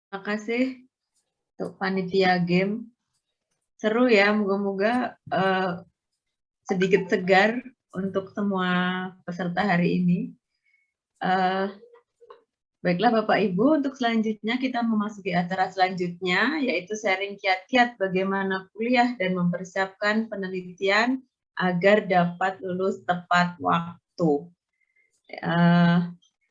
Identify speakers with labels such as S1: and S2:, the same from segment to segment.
S1: Terima kasih untuk panitia game. Seru ya, moga-moga sedikit segar untuk semua peserta hari ini. Baiklah Bapak Ibu, untuk selanjutnya kita memasuki acara selanjutnya, yaitu sharing kiat-kiat bagaimana kuliah dan mempersiapkan penelitian agar dapat lulus tepat waktu.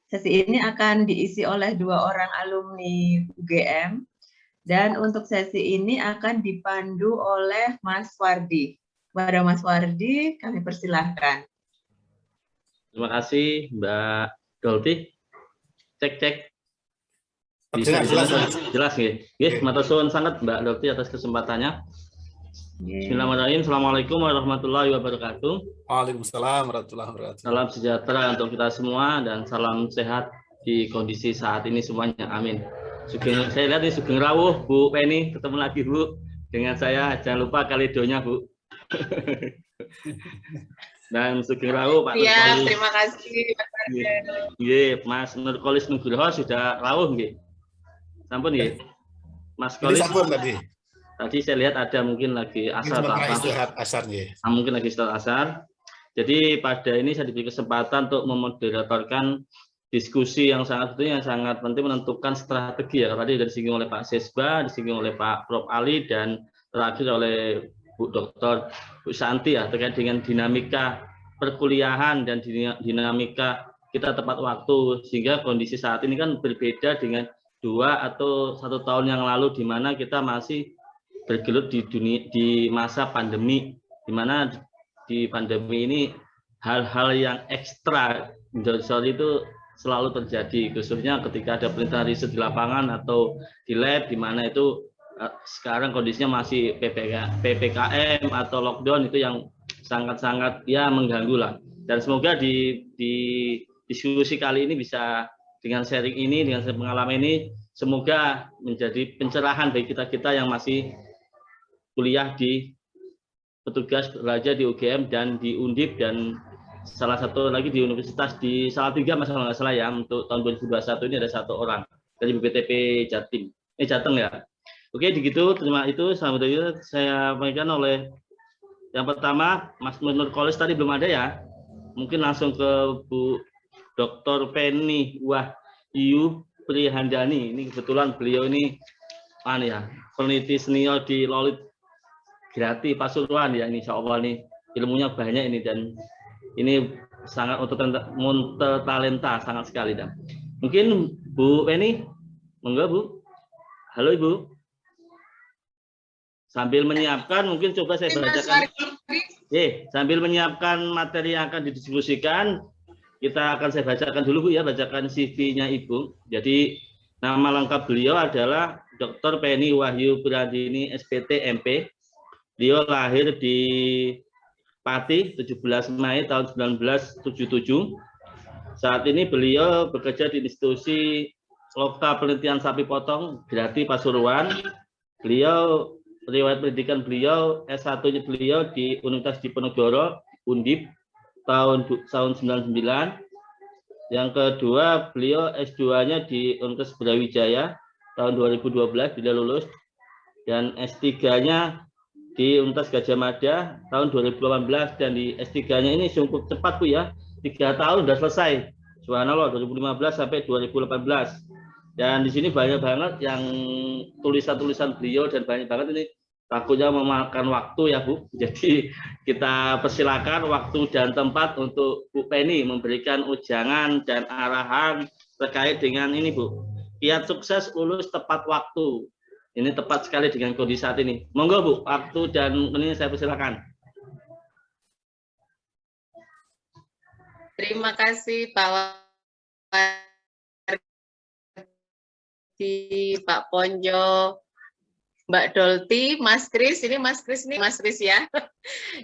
S1: Sesi ini akan diisi oleh 2 orang alumni UGM, dan untuk sesi ini akan dipandu oleh Mas Wardi. Kepada Mas Wardi, kami persilahkan.
S2: Terima kasih Mbak Dolti. Cek. Bisa jelas nggih. Matur suwun sangat Mbak Dolti atas kesempatannya. Bismillahirrahmanirrahim. Assalamualaikum warahmatullahi wabarakatuh.
S3: Waalaikumsalam warahmatullahi wabarakatuh.
S2: Salam sejahtera untuk kita semua dan salam sehat di kondisi saat ini semuanya. Amin. Saya lihat ini Sugeng Rawuh, Bu Penny, ketemu lagi Bu dengan saya. Jangan lupa kalidonya Bu. Dan Sugeng Rawuh Pak
S1: Nurkolis. Terima kasih Mas Arjen.
S2: Mas Nurkolis Nugroho sudah rawuh nggih. Sampun nggih. Mas Kolis.
S3: Sampun tadi.
S2: Tadi saya lihat ada mungkin lagi asar atau apa.
S3: Istirahat asar nggih.
S2: Mungkin lagi istirahat asar. Jadi pada ini saya diberi kesempatan untuk memoderatorkan diskusi yang sangat penting menentukan strategi ya. Tadi disinggung oleh Pak Sesba, disinggung oleh Pak Prof Ali dan terakhir oleh Bu Dr. Bu Santi ya terkait dengan dinamika perkuliahan dan dinamika kita tepat waktu, sehingga kondisi saat ini kan berbeda dengan 2 atau 1 tahun yang lalu di mana kita masih bergelut di masa pandemi, di mana di pandemi ini hal-hal yang ekstra itu selalu terjadi, khususnya ketika ada perintah riset di lapangan atau di lab, di mana itu sekarang kondisinya masih PPKM atau lockdown, itu yang sangat-sangat ya mengganggu lah. Dan semoga di diskusi kali ini bisa dengan sharing ini, dengan pengalaman ini, semoga menjadi pencerahan bagi kita yang masih kuliah di petugas belajar di UGM dan di Undip, dan salah satu lagi di Universitas di Salatiga masalah nggak salah ya, untuk tahun 2021 ini ada 1 orang dari BPTP Jateng ya. Oke, begitu. Selanjutnya saya sampaikan oleh yang pertama Mas Nurkolis tadi belum ada ya. Mungkin langsung ke Bu Dr. Penny Wahyu Prihandani. Ini kebetulan beliau ini peneliti senior di Lolit Grati Pasuruan ya, ini insya Allah nih ilmunya banyak ini, dan ini sangat untuk talenta sangat sekali. Dan mungkin Bu Penny, monggo Bu. Halo Ibu. Sambil menyiapkan mungkin coba saya bacakan. Sambil menyiapkan materi yang akan didiskusikan, saya bacakan dulu Bu ya, bacakan CV-nya Ibu. Jadi nama lengkap beliau adalah Dr. Penny Wahyu Prihandini SPT MP. Beliau lahir di Pati 17 Mei tahun 1977. Saat ini beliau bekerja di institusi Lokta Penelitian Sapi Potong Grati Pasuruan. Beliau riwayat pendidikan beliau S1-nya beliau di Universitas Diponegoro Undip tahun 99. Yang kedua beliau S2-nya di Universitas Brawijaya tahun 2012 bila lulus, dan S3-nya di Universitas Gadjah Mada tahun 2018, dan di S3-nya ini cukup cepat Bu ya, 3 tahun sudah selesai. Subhanallah, 2015 sampai 2018. Dan di sini banyak banget yang tulisan-tulisan beliau, dan banyak banget ini takutnya memakan waktu ya Bu. Jadi kita persilakan waktu dan tempat untuk Bu Penny memberikan ujangan dan arahan terkait dengan ini Bu. Kiat sukses lulus tepat waktu. Ini tepat sekali dengan kondisi saat ini. Monggo Bu, waktu dan ini saya persilakan.
S4: Terima kasih Pak Wardi, Pak Ponjo, Mbak Dolti, Mas Kris. Ini Mas Kris ya.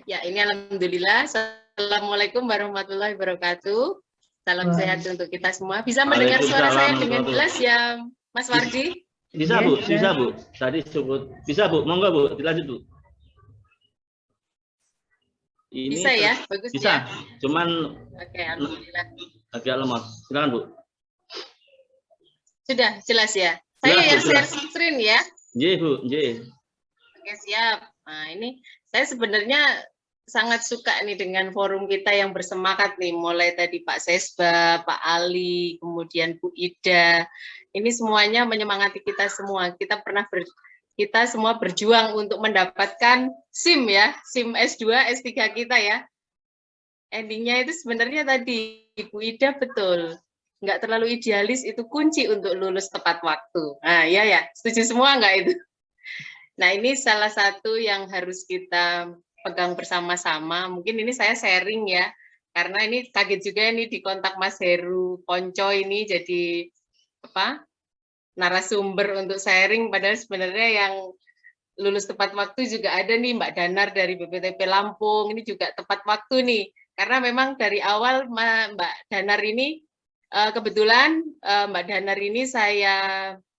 S4: Ya, ini alhamdulillah. Assalamualaikum warahmatullahi wabarakatuh. Salam sehat untuk kita semua. Bisa mendengar suara saya dengan jelas ya, Mas Wardi?
S2: Bisa Bu, bisa Bu. Tadi sebut bisa Bu, monggo Bu, dilanjut Bu. Ini
S4: bisa ya, bagus
S2: bisa.
S4: Ya.
S2: Cuman
S4: alhamdulillah.
S2: Agak lemah. Silakan Bu.
S4: Sudah jelas ya. Saya
S2: Jelas,
S4: yang
S2: Bu,
S4: share
S2: jelas.
S4: screen ya.
S2: Nggih, Bu, nggih.
S4: Oke, siap. Nah, ini saya sebenarnya sangat suka nih dengan forum kita yang bersemangat nih, mulai tadi Pak Sesba, Pak Ali, kemudian Bu Ida. Ini semuanya menyemangati kita semua. Kita semua berjuang untuk mendapatkan SIM ya, SIM S2, S3 kita ya. Endingnya itu sebenarnya tadi Bu Ida betul. Nggak terlalu idealis itu kunci untuk lulus tepat waktu. Nah, ya, setuju semua nggak itu? Nah, ini salah satu yang harus kita pegang bersama-sama. Mungkin ini saya sharing ya, karena ini kaget juga ini di kontak Mas Heru Ponco ini jadi narasumber untuk sharing, padahal sebenarnya yang lulus tepat waktu juga ada nih Mbak Danar dari BPTP Lampung, ini juga tepat waktu nih, karena memang dari awal Mbak Danar ini kebetulan Mbak Danar ini saya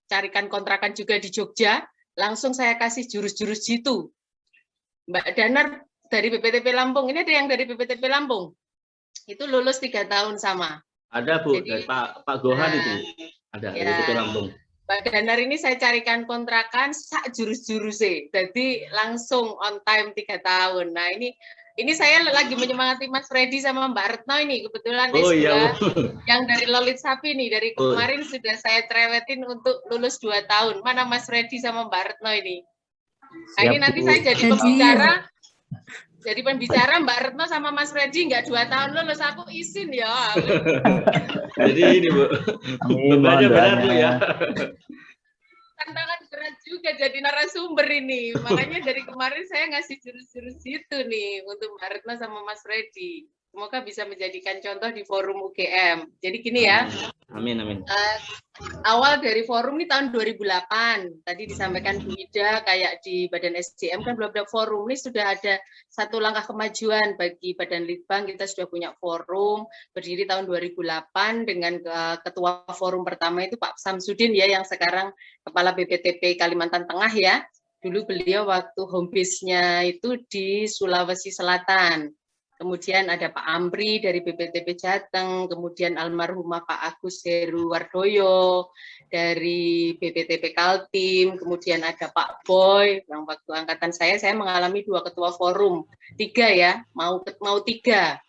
S4: carikan kontrakan juga di Jogja, langsung saya kasih jurus-jurus jitu. Mbak Danar dari BPTP Lampung, ini ada yang dari BPTP Lampung, itu lulus 3 tahun sama.
S2: Ada, Bu,
S4: Jadi,
S2: dari Pak Gohan itu. Ada,
S4: ya,
S2: dari BPTP Lampung.
S4: Mbak Danar ini saya carikan kontrakan sak jurus-jurusnya, jadi langsung on time 3 tahun. Nah, ini saya lagi menyemangati Mas Freddy sama Mbak Retno ini, kebetulan
S2: Oh
S4: S2
S2: iya,
S4: yang dari Lolit Sapi nih, dari kemarin sudah saya cerewetin untuk lulus 2 tahun. Mana Mas Freddy sama Mbak Retno ini? Nah, ini nanti saya jadi pembicara Mbak Retno sama Mas Freddy nggak 2 tahun lulus, aku izin ya.
S2: Jadi ini, Bu, bebannya berat, Bu ya.
S4: Tantangan berat juga jadi narasumber ini. Makanya dari kemarin saya ngasih jurus-jurus itu nih untuk Mbak Retno sama Mas Freddy. Semoga bisa menjadikan contoh di forum UGM. Jadi gini ya.
S2: Amin, amin.
S4: Awal dari forum ini tahun 2008. Tadi disampaikan Bu Ida, kayak di Badan SDM kan belum ada forum. Ini sudah ada satu langkah kemajuan bagi Badan Litbang. Kita sudah punya forum, berdiri tahun 2008 dengan ketua forum pertama itu Pak Samsudin ya, yang sekarang Kepala BPTP Kalimantan Tengah ya. Dulu beliau waktu home base-nya itu di Sulawesi Selatan. Kemudian ada Pak Amri dari BPTP Jateng, kemudian almarhumah Pak Agus Heruwardoyo dari BPTP Kaltim, kemudian ada Pak Boy, yang waktu angkatan saya mengalami 2 ketua forum, 3 ya, mau 3.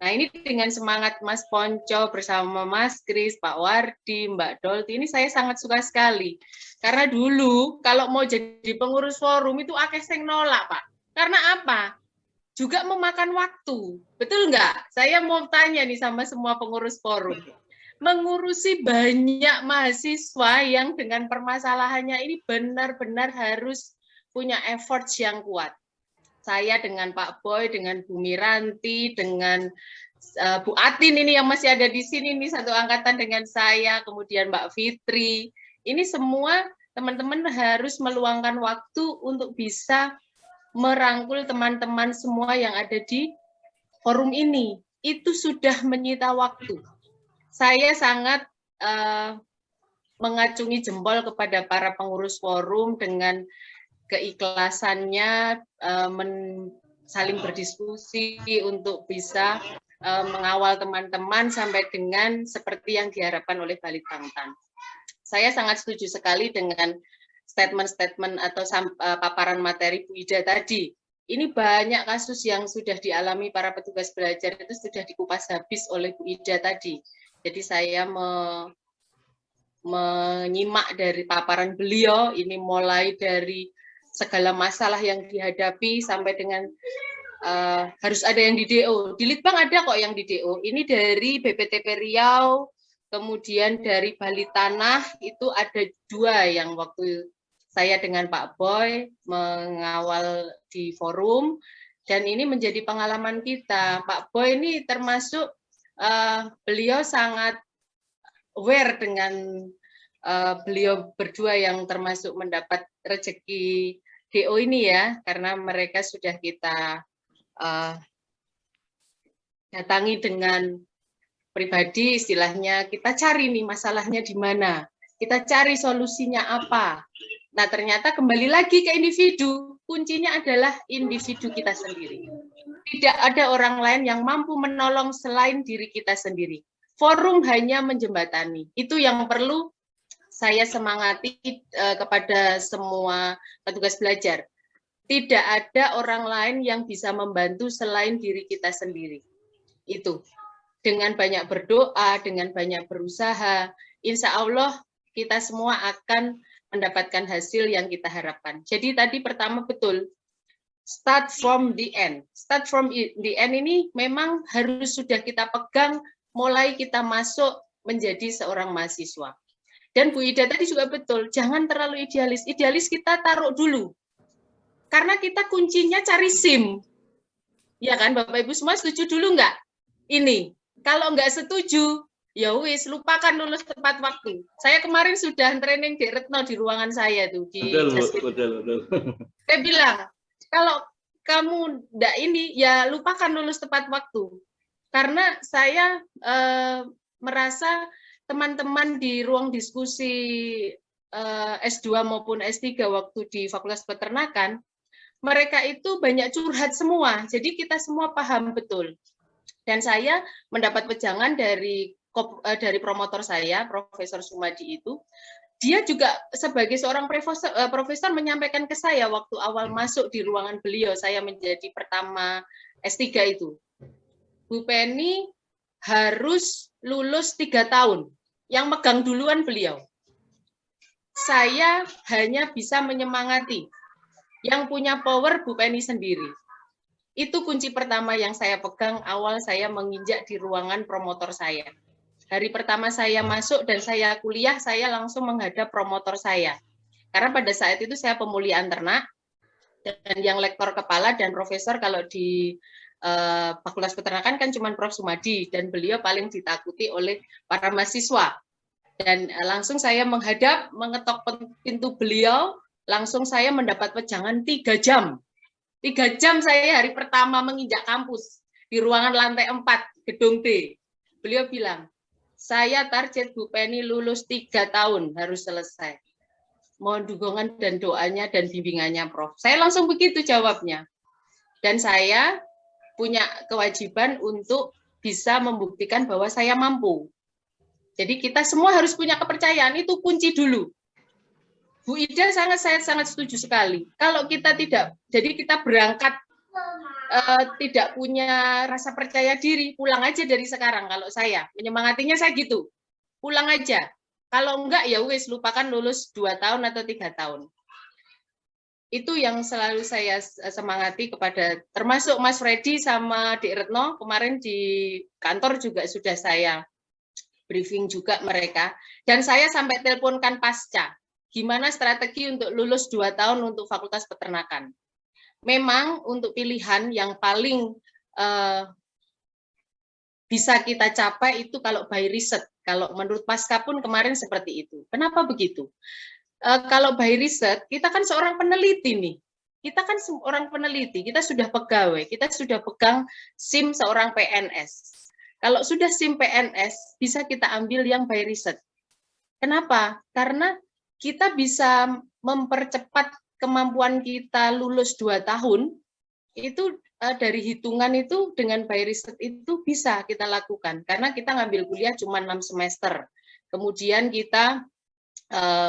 S4: Nah, ini dengan semangat Mas Ponco bersama Mas Kris, Pak Wardi, Mbak Dolti, ini saya sangat suka sekali. Karena dulu kalau mau jadi pengurus forum itu akeh sing nolak, Pak. Karena apa? Juga memakan waktu. Betul nggak? Saya mau tanya nih sama semua pengurus forum. Mengurusi banyak mahasiswa yang dengan permasalahannya ini benar-benar harus punya effort yang kuat. Saya dengan Pak Boy, dengan Bu Miranti, dengan Bu Atin ini yang masih ada di sini nih, satu angkatan dengan saya, kemudian Mbak Fitri. Ini semua teman-teman harus meluangkan waktu untuk bisa merangkul teman-teman semua yang ada di forum ini. Itu sudah menyita waktu. Saya sangat mengacungi jempol kepada para pengurus forum dengan keikhlasannya saling berdiskusi untuk bisa mengawal teman-teman sampai dengan seperti yang diharapkan oleh Balitbangtan. Saya sangat setuju sekali dengan statement-statement atau paparan materi Bu Ida tadi. Ini banyak kasus yang sudah dialami para petugas belajar itu sudah dikupas habis oleh Bu Ida tadi. Jadi saya menyimak dari paparan beliau, ini mulai dari segala masalah yang dihadapi sampai dengan harus ada yang di DO. Di Litbang ada kok yang di DO. Ini dari BPTP Riau, kemudian dari Bali Tanah itu ada 2 yang waktu saya dengan Pak Boy mengawal di forum, dan ini menjadi pengalaman kita. Pak Boy ini termasuk beliau sangat aware dengan beliau berdua yang termasuk mendapat rezeki DO ini ya, karena mereka sudah kita datangi dengan pribadi, istilahnya kita cari nih masalahnya di mana, kita cari solusinya apa. Nah, ternyata kembali lagi ke individu, kuncinya adalah individu kita sendiri. Tidak ada orang lain yang mampu menolong selain diri kita sendiri. Forum hanya menjembatani. Itu yang perlu saya semangati kepada semua petugas belajar. Tidak ada orang lain yang bisa membantu selain diri kita sendiri. Itu. Dengan banyak berdoa, dengan banyak berusaha, insya Allah kita semua akan mendapatkan hasil yang kita harapkan. Jadi tadi pertama betul, start from the end. Start from the end ini memang harus sudah kita pegang mulai kita masuk menjadi seorang mahasiswa. Dan Bu Ida tadi juga betul, jangan terlalu idealis. Idealis kita taruh dulu. Karena kita kuncinya cari SIM. Ya kan, Bapak Ibu semua setuju dulu nggak? Ini, kalau nggak setuju, ya wis, lupakan lulus tepat waktu. Saya kemarin sudah training di Retno di ruangan saya tuh.
S2: Betul.
S4: Saya bilang, kalau kamu nggak ini, ya lupakan lulus tepat waktu. Karena saya merasa teman-teman di ruang diskusi S2 maupun S3 waktu di Fakultas Peternakan, mereka itu banyak curhat semua. Jadi kita semua paham betul. Dan saya mendapat wejangan dari promotor saya, Profesor Sumadi itu, dia juga sebagai seorang profesor menyampaikan ke saya waktu awal masuk di ruangan beliau, saya menjadi pertama S3 itu. Bu Penny harus lulus 3 tahun. Yang megang duluan beliau. Saya hanya bisa menyemangati. Yang punya power Bu Penny sendiri. Itu kunci pertama yang saya pegang awal saya menginjak di ruangan promotor saya. Hari pertama saya masuk dan saya kuliah, saya langsung menghadap promotor saya. Karena pada saat itu saya pemulihan ternak, dan yang lektor kepala dan profesor kalau di Fakultas Peternakan kan cuma Prof. Sumadi, dan beliau paling ditakuti oleh para mahasiswa. Dan langsung saya menghadap, mengetok pintu beliau, langsung saya mendapat wejangan 3 jam. 3 jam saya hari pertama menginjak kampus di ruangan lantai 4 gedung D. Beliau bilang, saya target Bu Penny lulus 3 tahun harus selesai. Mohon dukungan dan doanya dan bimbingannya, Prof. Saya langsung begitu jawabnya. Dan saya punya kewajiban untuk bisa membuktikan bahwa saya mampu. Jadi kita semua harus punya kepercayaan, itu kunci dulu. Bu Ida saya sangat setuju sekali. Kalau kita tidak, jadi kita berangkat tidak punya rasa percaya diri, pulang aja dari sekarang. Kalau saya menyemangatinya saya gitu, pulang aja. Kalau enggak ya wis, lupakan lulus 2 tahun atau 3 tahun. Itu yang selalu saya semangati kepada, termasuk Mas Freddy sama Dik Retno, kemarin di kantor juga sudah saya briefing juga mereka. Dan saya sampai teleponkan pasca, gimana strategi untuk lulus 2 tahun untuk Fakultas Peternakan. Memang untuk pilihan yang paling bisa kita capai itu kalau by riset. Kalau menurut Pasca pun kemarin seperti itu. Kenapa begitu? Kalau by riset, kita kan seorang peneliti nih. Kita kan seorang peneliti, kita sudah pegawai, kita sudah pegang SIM seorang PNS. Kalau sudah SIM PNS, bisa kita ambil yang by riset. Kenapa? Karena kita bisa mempercepat kemampuan kita lulus 2 tahun, itu dari hitungan itu dengan by riset itu bisa kita lakukan. Karena kita ngambil kuliah cuma 6 semester. Kemudian kita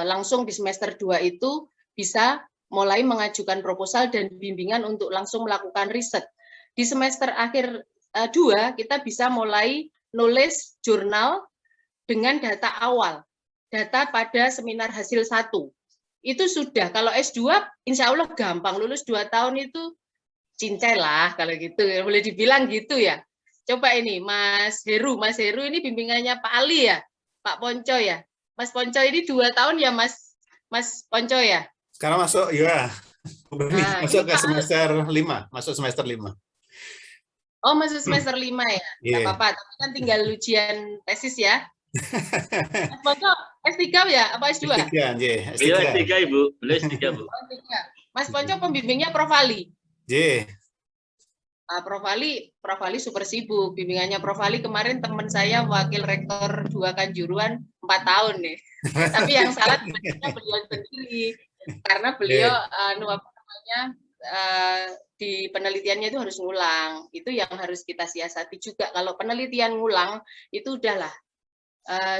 S4: langsung di semester 2 itu bisa mulai mengajukan proposal dan bimbingan untuk langsung melakukan riset. Di semester akhir 2 kita bisa mulai nulis jurnal dengan data awal, data pada seminar hasil 1. Itu sudah, kalau S2 insya Allah gampang, lulus 2 tahun itu cincai lah kalau gitu, boleh dibilang gitu ya. Coba ini Mas Heru ini bimbingannya Pak Ali ya, Pak Ponco ya. Mas Ponco ini 2 tahun ya Mas Ponco ya?
S3: Sekarang masuk, ya. Masuk ke semester 5, masuk semester 5.
S4: Oh, masuk semester 5 ya? Nggak apa-apa, tapi kan tinggal ujian tesis ya. Mas Ponco S3 ya? Apa S2?
S2: S3, Ibu. Beliau S3, Bu.
S4: Mas Ponco pembimbingnya Prof. Ali? Prof. Ali super sibuk. Bimbingannya Prof. Ali kemarin teman saya wakil rektor 2 Kanjuruhan 4 tahun nih. Tapi yang salah sebenarnya beliau sendiri. Karena beliau di penelitiannya itu harus ngulang. Itu yang harus kita siasati juga. Kalau penelitian ngulang itu udahlah.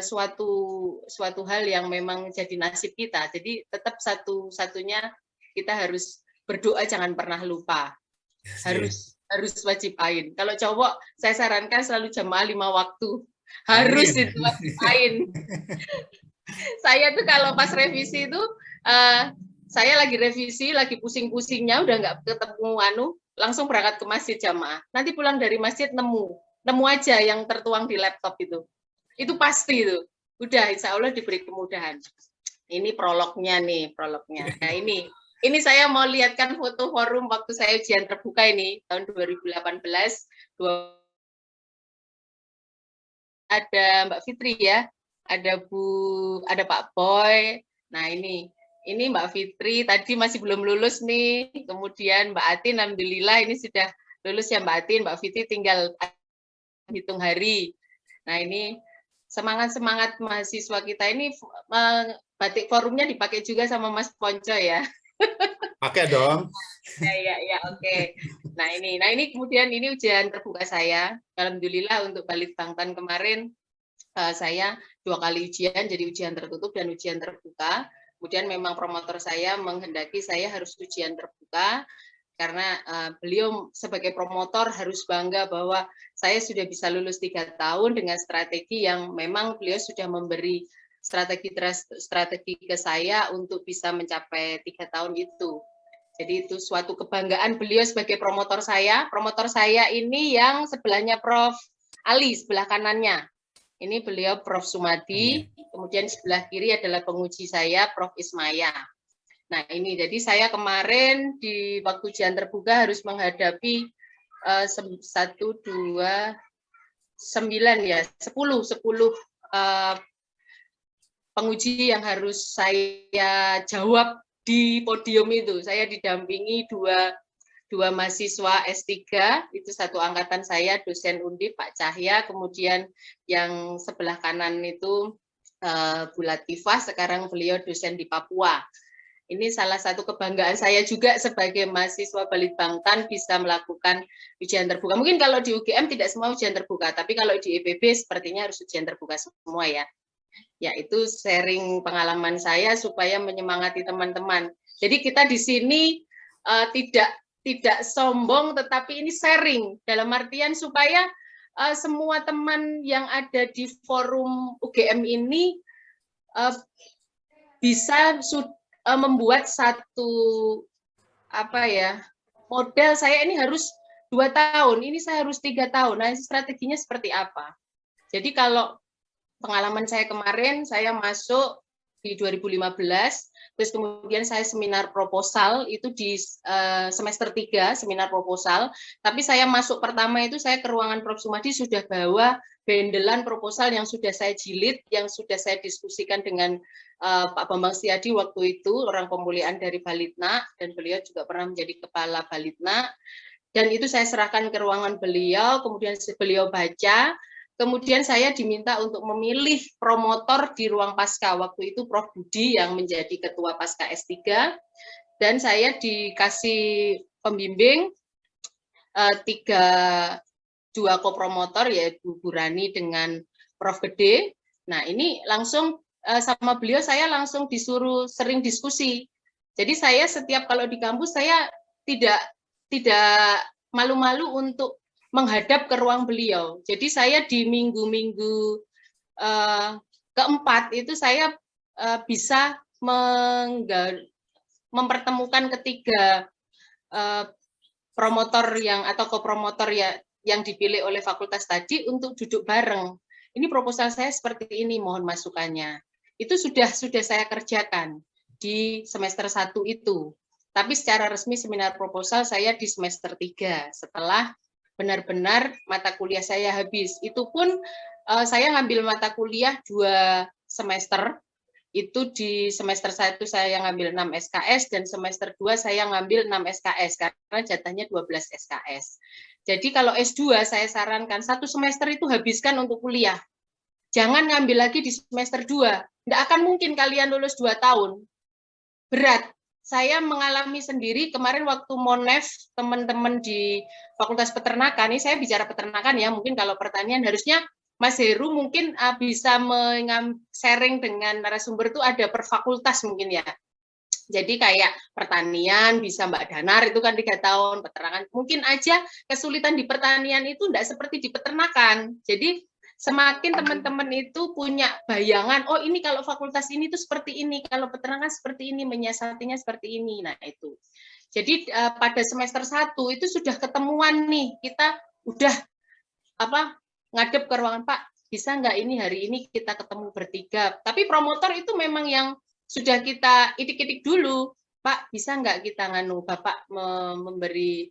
S4: suatu hal yang memang jadi nasib kita. Jadi tetap satu-satunya kita harus berdoa, jangan pernah lupa. Harus wajib-ain. Kalau cowok saya sarankan selalu jamaah 5 waktu. Harus
S3: Amin.
S4: itu wajib-ain. Saya tuh kalau pas revisi itu saya lagi revisi, lagi pusing-pusingnya udah nggak ketemu langsung berangkat ke masjid jamaah. Nanti pulang dari masjid nemu aja yang tertuang di laptop itu pasti itu. Udah, insya Allah diberi kemudahan. Ini prolognya nih, prolognya. Nah ini saya mau lihatkan foto forum waktu saya ujian terbuka ini tahun 2018. Ada Mbak Fitri ya, ada Pak Boy. Nah ini Mbak Fitri tadi masih belum lulus nih. Kemudian Mbak Atin, alhamdulillah ini sudah lulus ya Mbak Atin. Mbak Fitri tinggal hitung hari. Nah ini semangat mahasiswa kita ini, batik forumnya dipakai juga sama Mas Ponco ya.
S3: Pakai dong.
S4: Ya, oke. Nah ini kemudian ini ujian terbuka saya. Alhamdulillah untuk Balitbangtan kemarin saya 2 kali ujian, jadi ujian tertutup dan ujian terbuka. Kemudian memang promotor saya menghendaki saya harus ujian terbuka, karena beliau sebagai promotor harus bangga bahwa saya sudah bisa lulus 3 tahun dengan strategi yang memang beliau sudah memberi strategi ke saya untuk bisa mencapai 3 tahun itu. Jadi itu suatu kebanggaan beliau sebagai promotor saya. Promotor saya ini yang sebelahnya Prof. Ali, sebelah kanannya. Ini beliau Prof. Sumadi, kemudian sebelah kiri adalah penguji saya, Prof. Ismaya. Nah ini, jadi saya kemarin di waktu ujian terbuka harus menghadapi 10 penguji yang harus saya jawab di podium itu. Saya didampingi dua mahasiswa S3, itu satu angkatan saya, dosen Undip Pak Cahya, kemudian yang sebelah kanan itu Bu Latifah, sekarang beliau dosen di Papua. Ini salah satu kebanggaan saya juga sebagai mahasiswa Balitbangtan bisa melakukan ujian terbuka. Mungkin kalau di UGM tidak semua ujian terbuka, tapi kalau di IPB sepertinya harus ujian terbuka semua ya. Ya, itu sharing pengalaman saya supaya menyemangati teman-teman. Jadi kita di sini tidak sombong, tetapi ini sharing dalam artian supaya semua teman yang ada di forum UGM ini bisa membuat satu model. Saya ini harus 2 tahun, ini saya harus 3 tahun. Nah, strateginya seperti apa? Jadi kalau pengalaman saya kemarin, saya masuk di 2015, terus kemudian saya seminar proposal, itu di semester 3, seminar proposal, tapi saya masuk pertama itu saya ke ruangan Prof. Sumadi sudah bawa bendelan proposal yang sudah saya jilid, yang sudah saya diskusikan dengan Pak Bambang Setiadi waktu itu, orang pemulihan dari Balitna, dan beliau juga pernah menjadi kepala Balitna, dan itu saya serahkan ke ruangan beliau, kemudian beliau baca. Kemudian saya diminta untuk memilih promotor di ruang pasca. Waktu itu Prof. Budi yang menjadi ketua pasca S3. Dan saya dikasih pembimbing 2 kopromotor, yaitu Bu Rani dengan Prof. Gede. Nah ini langsung sama beliau saya langsung disuruh sering diskusi. Jadi saya setiap kalau di kampus saya tidak malu-malu untuk menghadap ke ruang beliau. Jadi saya di minggu-minggu keempat itu saya bisa mempertemukan ketiga promotor atau kopromotor yang dipilih oleh fakultas tadi untuk duduk bareng. Ini proposal saya seperti ini, mohon masukannya. Itu sudah saya kerjakan di semester 1 itu. Tapi secara resmi seminar proposal saya di semester 3 setelah benar-benar mata kuliah saya habis. Itu pun saya ngambil mata kuliah 2 semester. Itu di semester 1 saya ngambil 6 SKS dan semester 2 saya ngambil 6 SKS karena jatahnya 12 SKS. Jadi kalau S2 saya sarankan 1 semester itu habiskan untuk kuliah. Jangan ngambil lagi di semester 2. Tidak akan mungkin kalian lulus 2 tahun. Berat. Saya mengalami sendiri kemarin waktu Monef, teman-teman di Fakultas Peternakan, ini saya bicara peternakan ya, mungkin kalau pertanian harusnya Mas Heru mungkin bisa sharing dengan narasumber itu ada per fakultas mungkin ya. Jadi kayak pertanian bisa Mbak Danar itu kan 3 tahun, peternakan mungkin aja kesulitan di pertanian itu tidak seperti di peternakan. Jadi semakin teman-teman itu punya bayangan, oh ini kalau fakultas ini tuh seperti ini, kalau peternakan seperti ini, menyiasatinya seperti ini. Nah itu. Jadi pada semester 1 itu sudah ketemuan nih, kita udah ngadep ke ruangan, Pak, bisa nggak ini hari ini kita ketemu bertiga. Tapi promotor itu memang yang sudah kita itik-itik dulu, Pak, bisa nggak kita Bapak memberi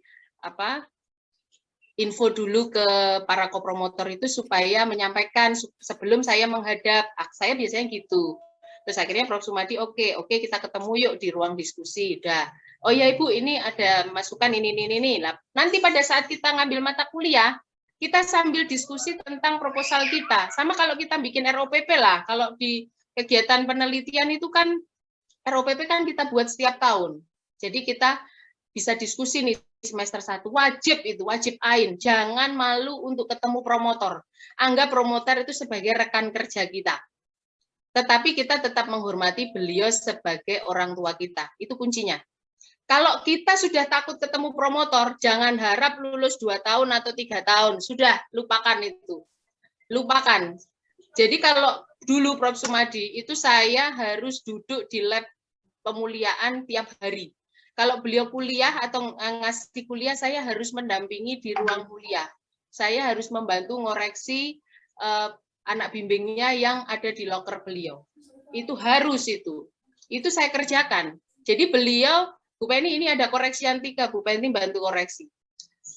S4: info dulu ke para kopromotor itu supaya menyampaikan sebelum saya menghadap. Saya biasanya gitu. Terus akhirnya Prof. Sumadi, oke, kita ketemu yuk di ruang diskusi. Udah. Oh ya Ibu, ini ada masukan ini. Nanti pada saat kita ngambil mata kuliah, kita sambil diskusi tentang proposal kita. Sama kalau kita bikin ROPP lah. Kalau di kegiatan penelitian itu kan ROPP kan kita buat setiap tahun. Jadi kita bisa diskusi nih semester 1. Wajib ain. Jangan malu untuk ketemu promotor. Anggap promotor itu sebagai rekan kerja kita. Tetapi kita tetap menghormati beliau sebagai orang tua kita. Itu kuncinya. Kalau kita sudah takut ketemu promotor, jangan harap lulus 2 tahun atau 3 tahun. Sudah, lupakan itu. Lupakan. Jadi kalau dulu Prof. Sumadi, itu saya harus duduk di lab pemuliaan tiap hari. Kalau beliau kuliah atau ngasih kuliah, saya harus mendampingi di ruang kuliah. Saya harus membantu ngoreksi anak bimbingnya yang ada di loker beliau. Itu harus itu. Itu saya kerjakan. Jadi beliau, Bu Penny ini ada koreksian 3, Bu Penny bantu koreksi.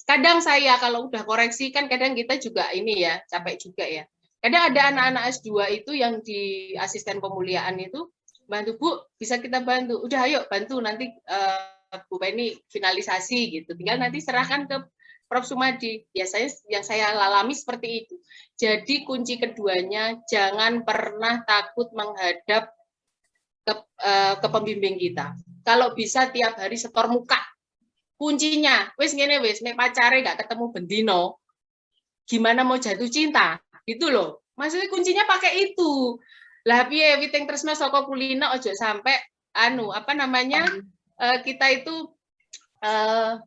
S4: Kadang saya kalau udah koreksi kan kadang kita juga ini ya, capek juga ya. Kadang ada anak-anak S2 itu yang di asisten pemuliaan itu, bantu Bu, bisa kita bantu. Udah ayo bantu nanti Bu Penny finalisasi gitu. Tinggal nanti serahkan ke Prof. Sumadi. Biasanya yang saya alami seperti itu. Jadi kunci keduanya, jangan pernah takut menghadap ke pembimbing kita. Kalau bisa tiap hari setor muka. Kuncinya, wis ngene wis, nek pacare gak ketemu bendino, gimana mau jatuh cinta? Gitu loh. Maksudnya kuncinya pakai itu. Lah piye witing tresno saka kulino ojo sampai kita itu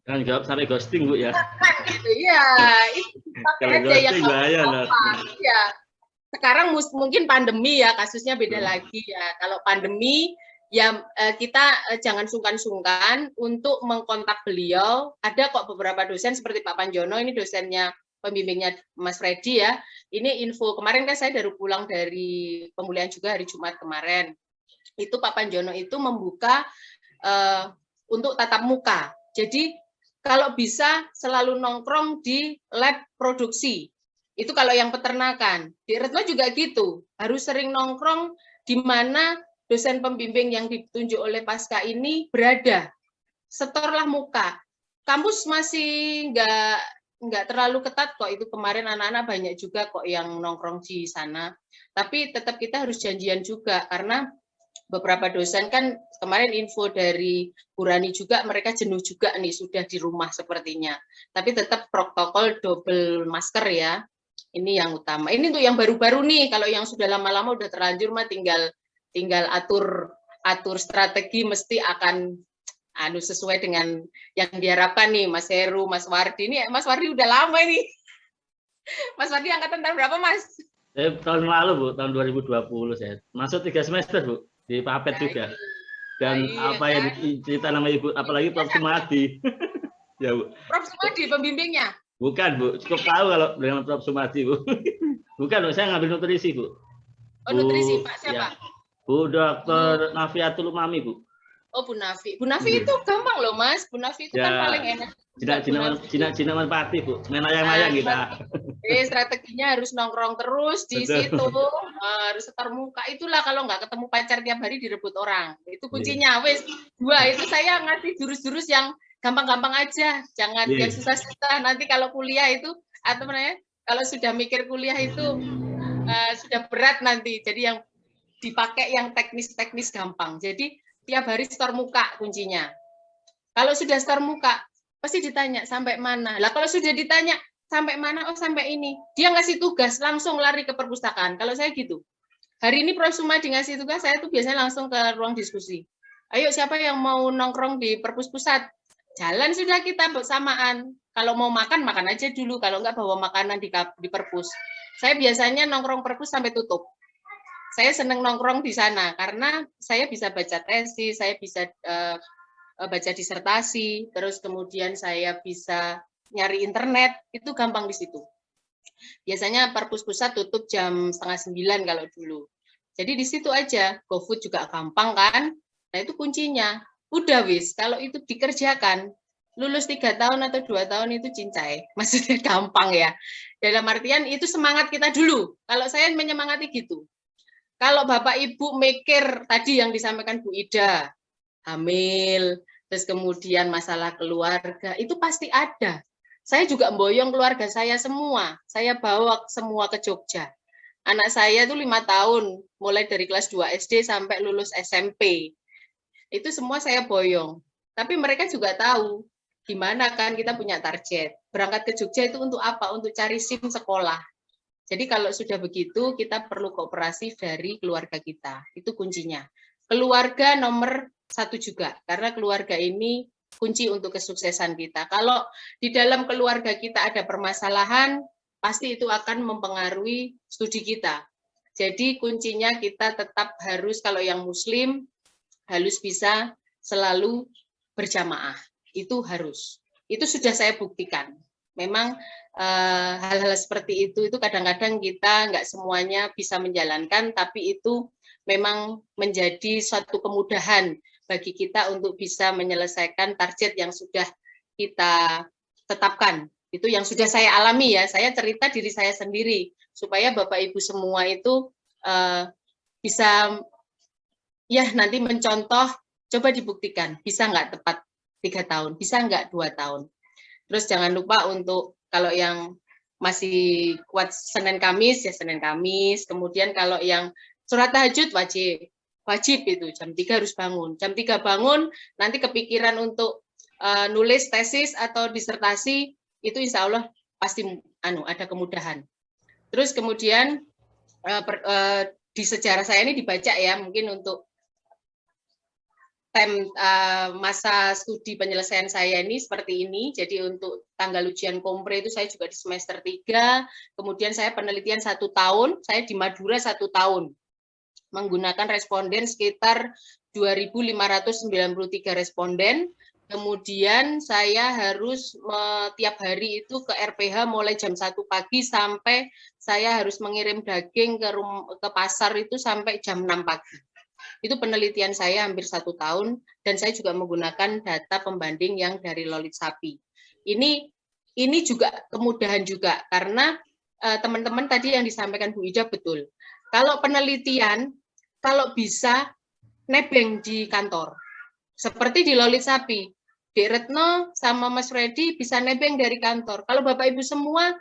S2: kan jawab sampai ghosting Bu ya.
S4: Gitu ya. Itu pakai aja yang ya. Sekarang mungkin pandemi ya, kasusnya beda lagi ya. Kalau pandemi ya kita jangan sungkan-sungkan untuk mengkontak beliau. Ada kok beberapa dosen seperti Pak Panjono, ini dosennya pembimbingnya Mas Freddy ya. Ini info, kemarin kan saya baru pulang dari pemulihan juga hari Jumat kemarin. Itu Pak Panjono itu membuka untuk tatap muka. Jadi kalau bisa selalu nongkrong di lab produksi. Itu kalau yang peternakan. Di Retno juga gitu. Harus sering nongkrong di mana dosen pembimbing yang ditunjuk oleh Pasca ini berada. Setorlah muka. Kampus masih nggak terlalu ketat kok. Itu kemarin anak-anak banyak juga kok yang nongkrong di sana. Tapi tetap kita harus janjian juga karena beberapa dosen kan kemarin info dari Bu Rani juga mereka jenuh juga nih sudah di rumah sepertinya. Tapi tetap protokol double masker ya. Ini yang utama. Ini untuk yang baru-baru nih. Kalau yang sudah lama-lama udah terlanjur mah tinggal atur strategi mesti akan sesuai dengan yang diharapkan nih Mas Heru, Mas Wardi. Ini Mas Wardi udah lama ini. Mas Wardi angkatan tahun berapa, Mas?
S2: Tahun lalu, Bu, tahun 2020 saya. Masuk 3 semester, Bu, di Papet juga. Dan apa yang cerita nama Ibu, apalagi Prof. Sumadi. Ya, Bu.
S4: Prof. Sumadi pembimbingnya?
S2: Bukan, Bu. Cukup tahu kalau dengan Prof. Sumadi, Bu. Bukan, Bu. Saya ngambil nutrisi, Bu.
S4: Oh, nutrisi. Pak siapa?
S2: Ya. Bu Dr. Nafiatul Umami, Bu.
S4: Oh, Bu Nafi. Bu Nafi itu gampang loh, Mas. Bu Nafi itu kan paling enak.
S2: Cina Manpati, Bu. Menayang-nayang kita.
S4: Strateginya harus nongkrong terus di situ. Harus setor muka. Itulah kalau nggak ketemu pacar tiap hari direbut orang. Itu kuncinya. Wes, 2. Itu saya ngasih jurus-jurus yang gampang-gampang aja, jangan yang susah-susah. Nanti kalau kuliah itu kalau sudah mikir kuliah itu sudah berat nanti. Jadi yang dipakai yang teknis-teknis gampang. Jadi tiap hari setor muka kuncinya. Kalau sudah setor muka pasti ditanya sampai mana. Lah kalau sudah ditanya sampai mana? Oh, sampai ini. Dia ngasih tugas, langsung lari ke perpustakaan. Kalau saya gitu. Hari ini Prof. Sumadi ngasih tugas, saya tuh biasanya langsung ke ruang diskusi. Ayo, siapa yang mau nongkrong di perpus pusat? Jalan sudah kita bersamaan. Kalau mau makan, makan aja dulu. Kalau enggak, bawa makanan di perpus. Saya biasanya nongkrong perpus sampai tutup. Saya senang nongkrong di sana, karena saya bisa baca tesis, saya bisa baca disertasi, terus kemudian saya bisa nyari internet, itu gampang di situ. Biasanya perpus pusat tutup jam 8:30 kalau dulu. Jadi di situ aja, GoFood juga gampang kan? Nah itu kuncinya. Udah wis, kalau itu dikerjakan, lulus 3 tahun atau 2 tahun itu cincai. Maksudnya gampang ya. Dalam artian itu semangat kita dulu. Kalau saya menyemangati gitu. Kalau Bapak Ibu mikir tadi yang disampaikan Bu Ida, hamil, terus kemudian masalah keluarga, itu pasti ada. Saya juga memboyong keluarga saya semua. Saya bawa semua ke Jogja. Anak saya itu 5 tahun, mulai dari kelas 2 SD sampai lulus SMP. Itu semua saya boyong. Tapi mereka juga tahu gimana kan kita punya target. Berangkat ke Jogja itu untuk apa? Untuk cari SIM sekolah. Jadi kalau sudah begitu, kita perlu kooperasi dari keluarga kita. Itu kuncinya. Keluarga nomor 1 juga, karena keluarga ini kunci untuk kesuksesan kita. Kalau di dalam keluarga kita ada permasalahan, pasti itu akan mempengaruhi studi kita. Jadi kuncinya kita tetap harus, kalau yang Muslim, harus bisa selalu berjamaah. Itu harus. Itu sudah saya buktikan. Memang hal-hal seperti itu kadang-kadang kita nggak semuanya bisa menjalankan, tapi itu memang menjadi suatu kemudahan bagi kita untuk bisa menyelesaikan target yang sudah kita tetapkan. Itu yang sudah saya alami ya, saya cerita diri saya sendiri, supaya Bapak Ibu semua itu bisa ya nanti mencontoh, coba dibuktikan, bisa nggak tepat 3 tahun, bisa nggak 2 tahun. Terus jangan lupa untuk kalau yang masih kuat Senin Kamis, ya Senin Kamis, kemudian kalau yang sholat tahajud wajib itu, jam 3 harus bangun. Jam 3 bangun, nanti kepikiran untuk nulis tesis atau disertasi, itu insya Allah pasti ada kemudahan. Terus kemudian di sejarah saya ini dibaca ya, mungkin untuk masa studi penyelesaian saya ini seperti ini. Jadi untuk tanggal ujian kompre itu saya juga di semester 3, kemudian saya penelitian 1 tahun, saya di Madura 1 tahun, menggunakan responden sekitar 2.593 responden. Kemudian saya harus tiap hari itu ke RPH mulai jam 1 pagi sampai saya harus mengirim daging ke pasar itu sampai jam 6 pagi. Itu penelitian saya hampir 1 tahun, dan saya juga menggunakan data pembanding yang dari Lolit Sapi. Ini juga kemudahan juga, karena teman-teman tadi yang disampaikan Bu Ida betul. Kalau penelitian, kalau bisa nebeng di kantor, seperti di Lolit Sapi, Dek Retno sama Mas Freddy bisa nebeng dari kantor. Kalau Bapak Ibu semua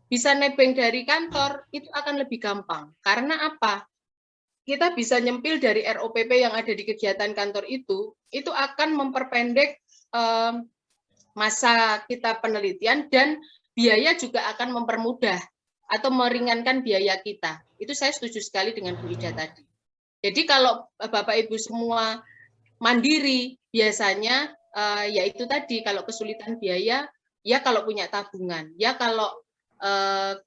S4: bisa nebeng dari kantor, itu akan lebih gampang. Karena apa? Kita bisa nyempil dari ROPP yang ada di kegiatan kantor itu akan memperpendek masa kita penelitian, dan biaya juga akan mempermudah atau meringankan biaya kita. Itu saya setuju sekali dengan Bu Ida tadi. Jadi kalau Bapak Ibu semua mandiri, biasanya ya itu tadi, kalau kesulitan biaya, ya kalau punya tabungan, ya kalau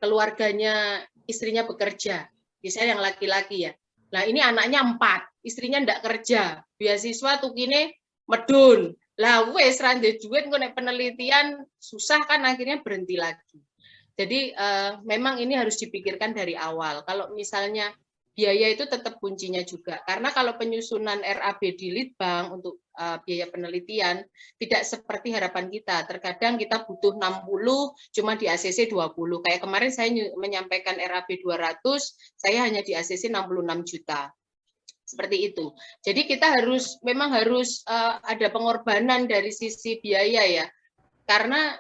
S4: keluarganya, istrinya bekerja, biasanya yang laki-laki ya. Nah ini anaknya 4, istrinya ndak kerja, beasiswa tuh kini medun. Lah wes rande duit kok nek penelitian susah kan, akhirnya berhenti lagi. Jadi memang ini harus dipikirkan dari awal. Kalau misalnya biaya itu tetap kuncinya juga, karena kalau penyusunan RAB di Litbang untuk biaya penelitian tidak seperti harapan kita. Terkadang kita butuh 60, cuma di ACC 20. Kayak kemarin saya menyampaikan RAB 200, saya hanya di ACC 66 juta. Seperti itu. Jadi kita memang harus ada pengorbanan dari sisi biaya ya. Karena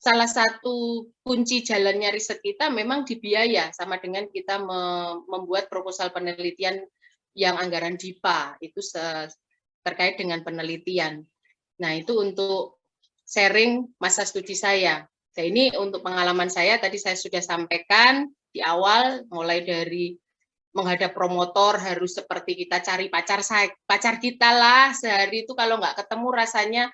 S4: salah satu kunci jalannya riset kita memang di biaya, sama dengan kita membuat proposal penelitian yang anggaran DIPA, itu terkait dengan penelitian. Nah, itu untuk sharing masa studi saya. Nah, ini untuk pengalaman saya tadi saya sudah sampaikan di awal, mulai dari menghadap promotor harus seperti kita cari pacar kita lah, sehari itu kalau nggak ketemu rasanya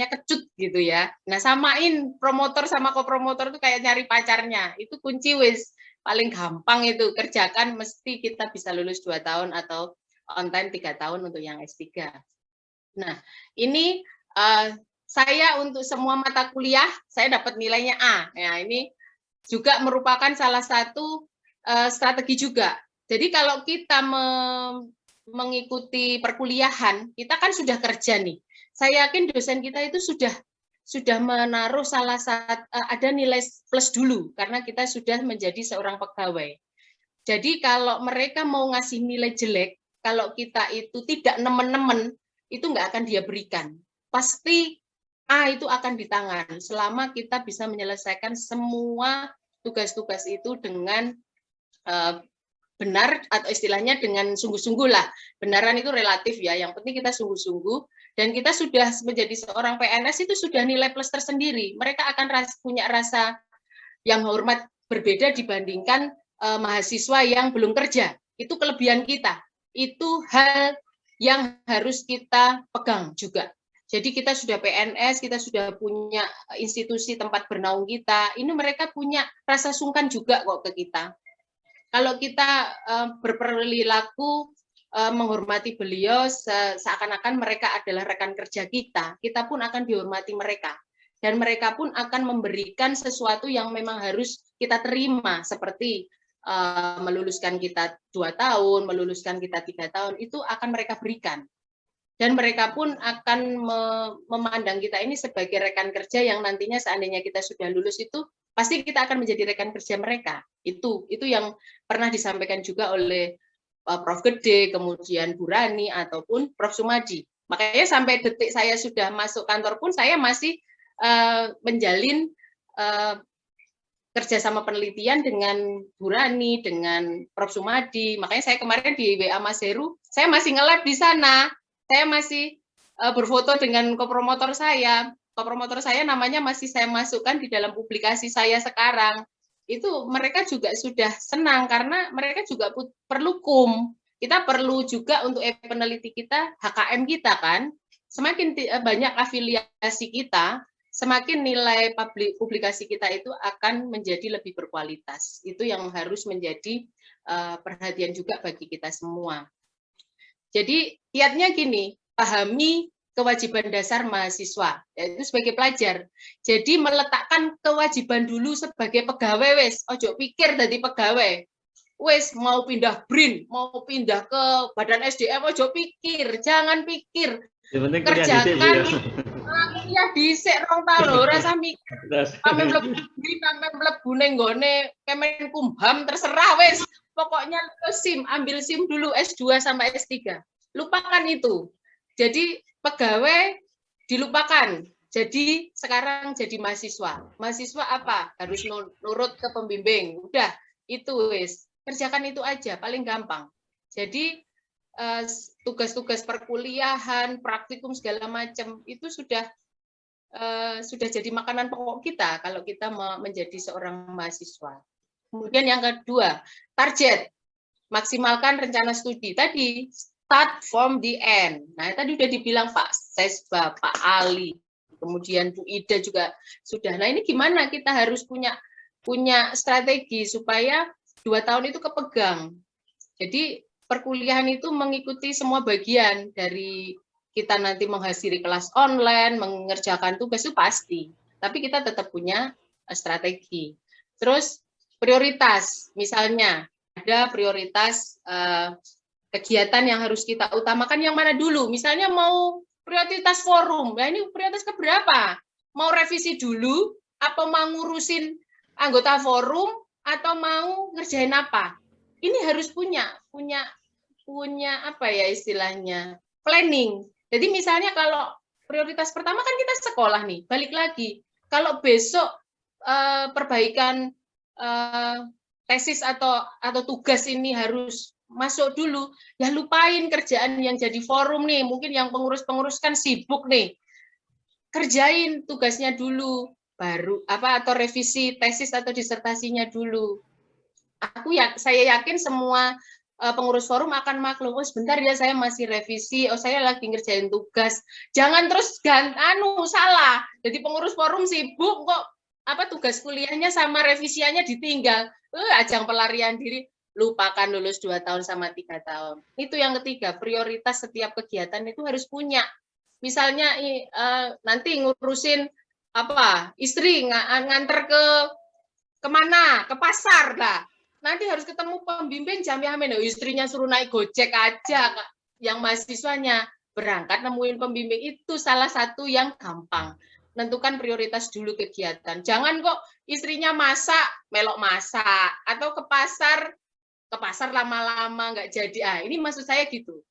S4: kecut gitu ya. Nah, samain promotor sama kopromotor itu kayak nyari pacarnya, itu kunci wis paling gampang itu, kerjakan mesti kita bisa lulus 2 tahun atau on time 3 tahun untuk yang S3. Nah, ini saya untuk semua mata kuliah saya dapat nilainya A. Nah, ini juga merupakan salah satu strategi juga. Jadi kalau kita mengikuti perkuliahan, kita kan sudah kerja nih. Saya yakin dosen kita itu sudah menaruh salah satu ada nilai plus dulu karena kita sudah menjadi seorang pegawai. Jadi kalau mereka mau ngasih nilai jelek, kalau kita itu tidak nemen-nemen, itu nggak akan dia berikan. Pasti A itu akan di tangan selama kita bisa menyelesaikan semua tugas-tugas itu dengan benar, atau istilahnya dengan sungguh-sungguh lah. Benaran itu relatif ya, yang penting kita sungguh-sungguh, dan kita sudah menjadi seorang PNS itu sudah nilai plus tersendiri. Mereka akan punya rasa yang hormat berbeda dibandingkan mahasiswa yang belum kerja. Itu kelebihan kita. Itu hal yang harus kita pegang juga. Jadi kita sudah PNS, kita sudah punya institusi tempat bernaung kita, ini mereka punya rasa sungkan juga kok ke kita. Kalau kita berperilaku menghormati beliau seakan-akan mereka adalah rekan kerja kita, kita pun akan dihormati mereka. Dan mereka pun akan memberikan sesuatu yang memang harus kita terima, seperti meluluskan kita 2 tahun, meluluskan kita 3 tahun, itu akan mereka berikan. Dan mereka pun akan memandang kita ini sebagai rekan kerja yang nantinya seandainya kita sudah lulus itu, pasti kita akan menjadi rekan kerja mereka. Itu yang pernah disampaikan juga oleh Prof. Gede, kemudian Bu Rani, ataupun Prof. Sumadi. Makanya sampai detik saya sudah masuk kantor pun, saya masih menjalin kerjasama penelitian dengan Bu Rani, dengan Prof. Sumadi. Makanya saya kemarin di WA Mas Heru, saya masih nge-lab di sana. Saya masih berfoto dengan kopromotor saya. Kopromotor saya namanya masih saya masukkan di dalam publikasi saya sekarang. Itu mereka juga sudah senang karena mereka juga perlu KUM. Kita perlu juga untuk peneliti kita, HKM kita kan. Semakin banyak afiliasi kita, semakin nilai publikasi kita itu akan menjadi lebih berkualitas. Itu yang harus menjadi perhatian juga bagi kita semua. Jadi kiatnya gini, pahami kewajiban dasar mahasiswa, yaitu sebagai pelajar. Jadi meletakkan kewajiban dulu sebagai pegawai, wes, ojo pikir dari pegawai. Wes mau pindah BRIN, mau pindah ke Badan SDM, ojo pikir, jangan pikir. Kerjakan ya dhisik 2 tahun lho, ora usah mikir. Sampe mlebu ning gone Kemenkumham terserah wes. Pokoknya SIM, ambil SIM dulu S2 sampai S3. Lupakan itu. Jadi pegawai dilupakan. Jadi sekarang jadi mahasiswa. Mahasiswa apa? Harus nurut ke pembimbing. Udah, itu wes. Kerjakan itu aja, paling gampang. Jadi tugas-tugas perkuliahan, praktikum segala macam itu sudah jadi makanan pokok kita kalau kita menjadi seorang mahasiswa. Kemudian yang kedua, target. Maksimalkan rencana studi. Tadi, start from the end. Nah, tadi udah dibilang Pak Sesba, Pak Ali, kemudian Bu Ida juga sudah. Nah, ini gimana kita harus punya strategi supaya 2 tahun itu kepegang. Jadi, perkuliahan itu mengikuti semua bagian dari kita nanti menghadiri kelas online, mengerjakan tugas itu pasti. Tapi kita tetap punya strategi. Terus, prioritas, misalnya ada prioritas kegiatan yang harus kita utamakan yang mana dulu. Misalnya mau prioritas forum, nah ini prioritas keberapa? Mau revisi dulu, atau mau ngurusin anggota forum, atau mau ngerjain apa? Ini harus punya apa ya istilahnya, planning. Jadi misalnya kalau prioritas pertama kan kita sekolah nih, balik lagi. Kalau besok perbaikan tesis atau tugas ini harus masuk dulu, ya lupain kerjaan yang jadi forum nih, mungkin yang pengurus kan sibuk nih, kerjain tugasnya dulu, baru atau revisi tesis atau disertasinya dulu. Saya yakin semua pengurus forum akan maklum. Oh sebentar ya, saya masih revisi. Oh saya lagi ngerjain tugas. Jangan terus salah. Jadi pengurus forum sibuk kok tugas kuliahnya sama revisiannya ditinggal. Ajang pelarian diri. Lupakan lulus 2 tahun sama 3 tahun. Itu yang ketiga, prioritas setiap kegiatan itu harus punya. Misalnya nanti ngurusin istri nganter kemana, ke pasar lah. Nanti harus ketemu pembimbing jam yamin. Istrinya suruh naik Gojek aja, yang mahasiswanya berangkat nemuin pembimbing. Itu salah satu yang gampang. Tentukan prioritas dulu kegiatan. Jangan kok istrinya masak, melok masak, atau ke pasar lama-lama nggak jadi. Ini maksud saya gitu.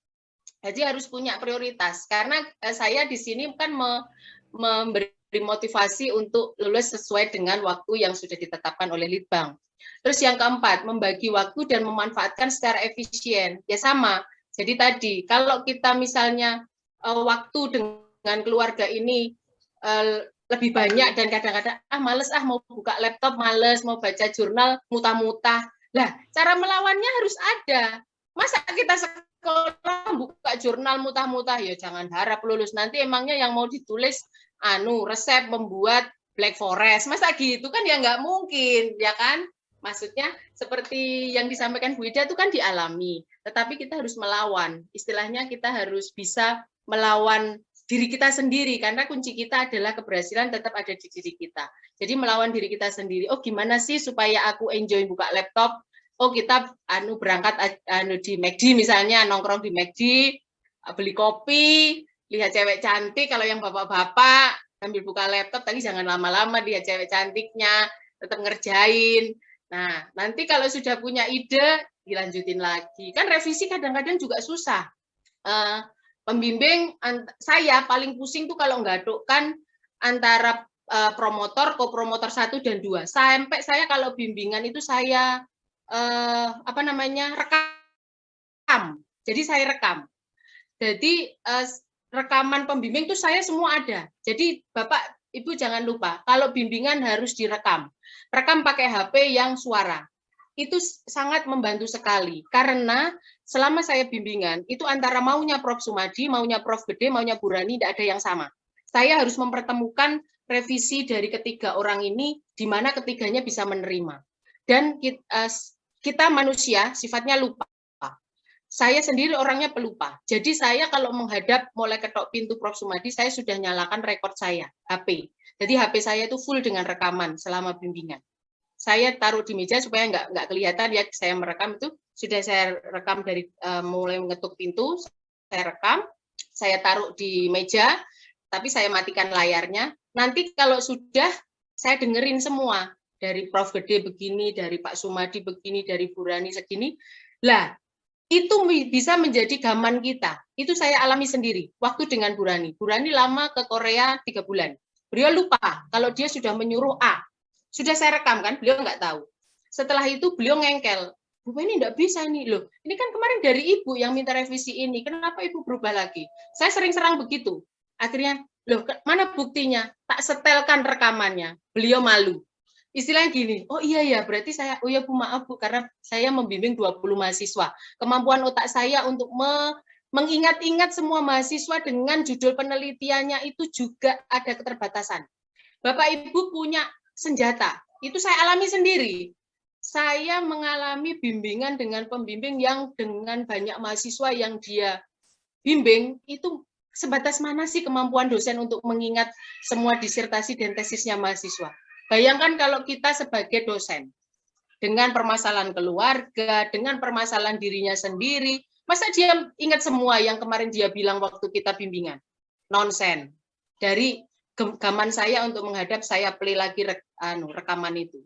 S4: Jadi harus punya prioritas. Karena saya di sini kan memberi motivasi untuk lulus sesuai dengan waktu yang sudah ditetapkan oleh Litbang. Terus yang keempat, membagi waktu dan memanfaatkan secara efisien. Ya sama. Jadi tadi, kalau kita misalnya waktu dengan keluarga ini lebih banyak dan kadang-kadang males mau buka laptop, males mau baca jurnal, muta-muta. Lah, cara melawannya harus ada. Masa kita sekolah buka jurnal muta-muta, ya jangan harap lulus. Nanti emangnya yang mau ditulis resep membuat Black Forest. Masa gitu kan ya nggak mungkin, ya kan? Maksudnya seperti yang disampaikan Bu Ida itu kan dialami, tetapi kita harus melawan. Istilahnya kita harus bisa melawan diri kita sendiri, karena kunci kita adalah keberhasilan tetap ada di diri kita. Jadi melawan diri kita sendiri. Oh gimana sih supaya aku enjoy buka laptop? Oh kita berangkat di McD misalnya, nongkrong di McD, beli kopi, lihat cewek cantik. Kalau yang bapak-bapak sambil buka laptop, tadi jangan lama-lama lihat cewek cantiknya, tetap ngerjain. Nah, nanti kalau sudah punya ide, dilanjutin lagi. Kan revisi kadang-kadang juga susah. Pembimbing, saya paling pusing tuh kalau ngadukkan antara promotor, kopromotor 1 dan 2. Sampai saya kalau bimbingan itu saya rekam. Jadi saya rekam. Jadi rekaman pembimbing itu saya semua ada. Jadi Bapak Ibu jangan lupa, kalau bimbingan harus direkam. Rekam pakai HP yang suara. Itu sangat membantu sekali. Karena selama saya bimbingan, itu antara maunya Prof. Sumadi, maunya Prof. Gede, maunya Bu Rani, tidak ada yang sama. Saya harus mempertemukan revisi dari ketiga orang ini, di mana ketiganya bisa menerima. Dan kita manusia sifatnya lupa. Saya sendiri orangnya pelupa. Jadi saya kalau menghadap mulai ketok pintu Prof. Sumadi, saya sudah nyalakan rekod saya, HP. Jadi HP saya itu full dengan rekaman selama bimbingan. Saya taruh di meja supaya nggak kelihatan ya saya merekam itu. Sudah saya rekam dari mulai mengetuk pintu, saya rekam, saya taruh di meja, tapi saya matikan layarnya. Nanti kalau sudah, saya dengerin semua. Dari Prof. Gede begini, dari Pak Sumadi begini, dari Bu Rani segini. Lah, itu bisa menjadi gaman kita. Itu saya alami sendiri waktu dengan Bu Rani. Bu Rani lama ke Korea 3 bulan. Beliau lupa kalau dia sudah menyuruh A. Sudah saya rekam kan, beliau nggak tahu. Setelah itu beliau ngengkel. Bu ini nggak bisa nih loh. Ini kan kemarin dari Ibu yang minta revisi ini. Kenapa Ibu berubah lagi? Saya sering serang begitu. Akhirnya, loh mana buktinya? Tak setelkan rekamannya. Beliau malu. Istilahnya gini, oh iya ya, berarti saya, oh ya Bu maaf Bu, karena saya membimbing 20 mahasiswa. Kemampuan otak saya untuk mengingat-ingat semua mahasiswa dengan judul penelitiannya itu juga ada keterbatasan. Bapak Ibu punya senjata, itu saya alami sendiri. Saya mengalami bimbingan dengan pembimbing yang dengan banyak mahasiswa yang dia bimbing, itu sebatas mana sih kemampuan dosen untuk mengingat semua disertasi dan tesisnya mahasiswa. Bayangkan kalau kita sebagai dosen, dengan permasalahan keluarga, dengan permasalahan dirinya sendiri, masa dia ingat semua yang kemarin dia bilang waktu kita bimbingan? Nonsen. Dari gaman saya untuk menghadap, saya play lagi rekaman itu.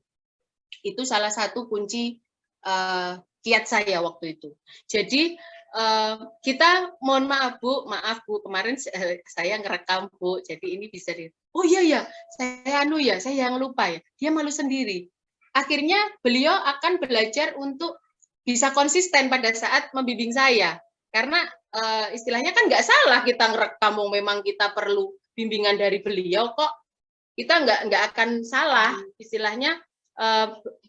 S4: Itu salah satu kunci kiat saya waktu itu. Jadi kita mohon maaf Bu, kemarin saya ngerekam Bu, jadi ini bisa oh iya ya, saya yang lupa ya, dia malu sendiri. Akhirnya beliau akan belajar untuk bisa konsisten pada saat membimbing saya, karena istilahnya kan nggak salah kita ngerekam, memang kita perlu bimbingan dari beliau kok. kita nggak akan salah, istilahnya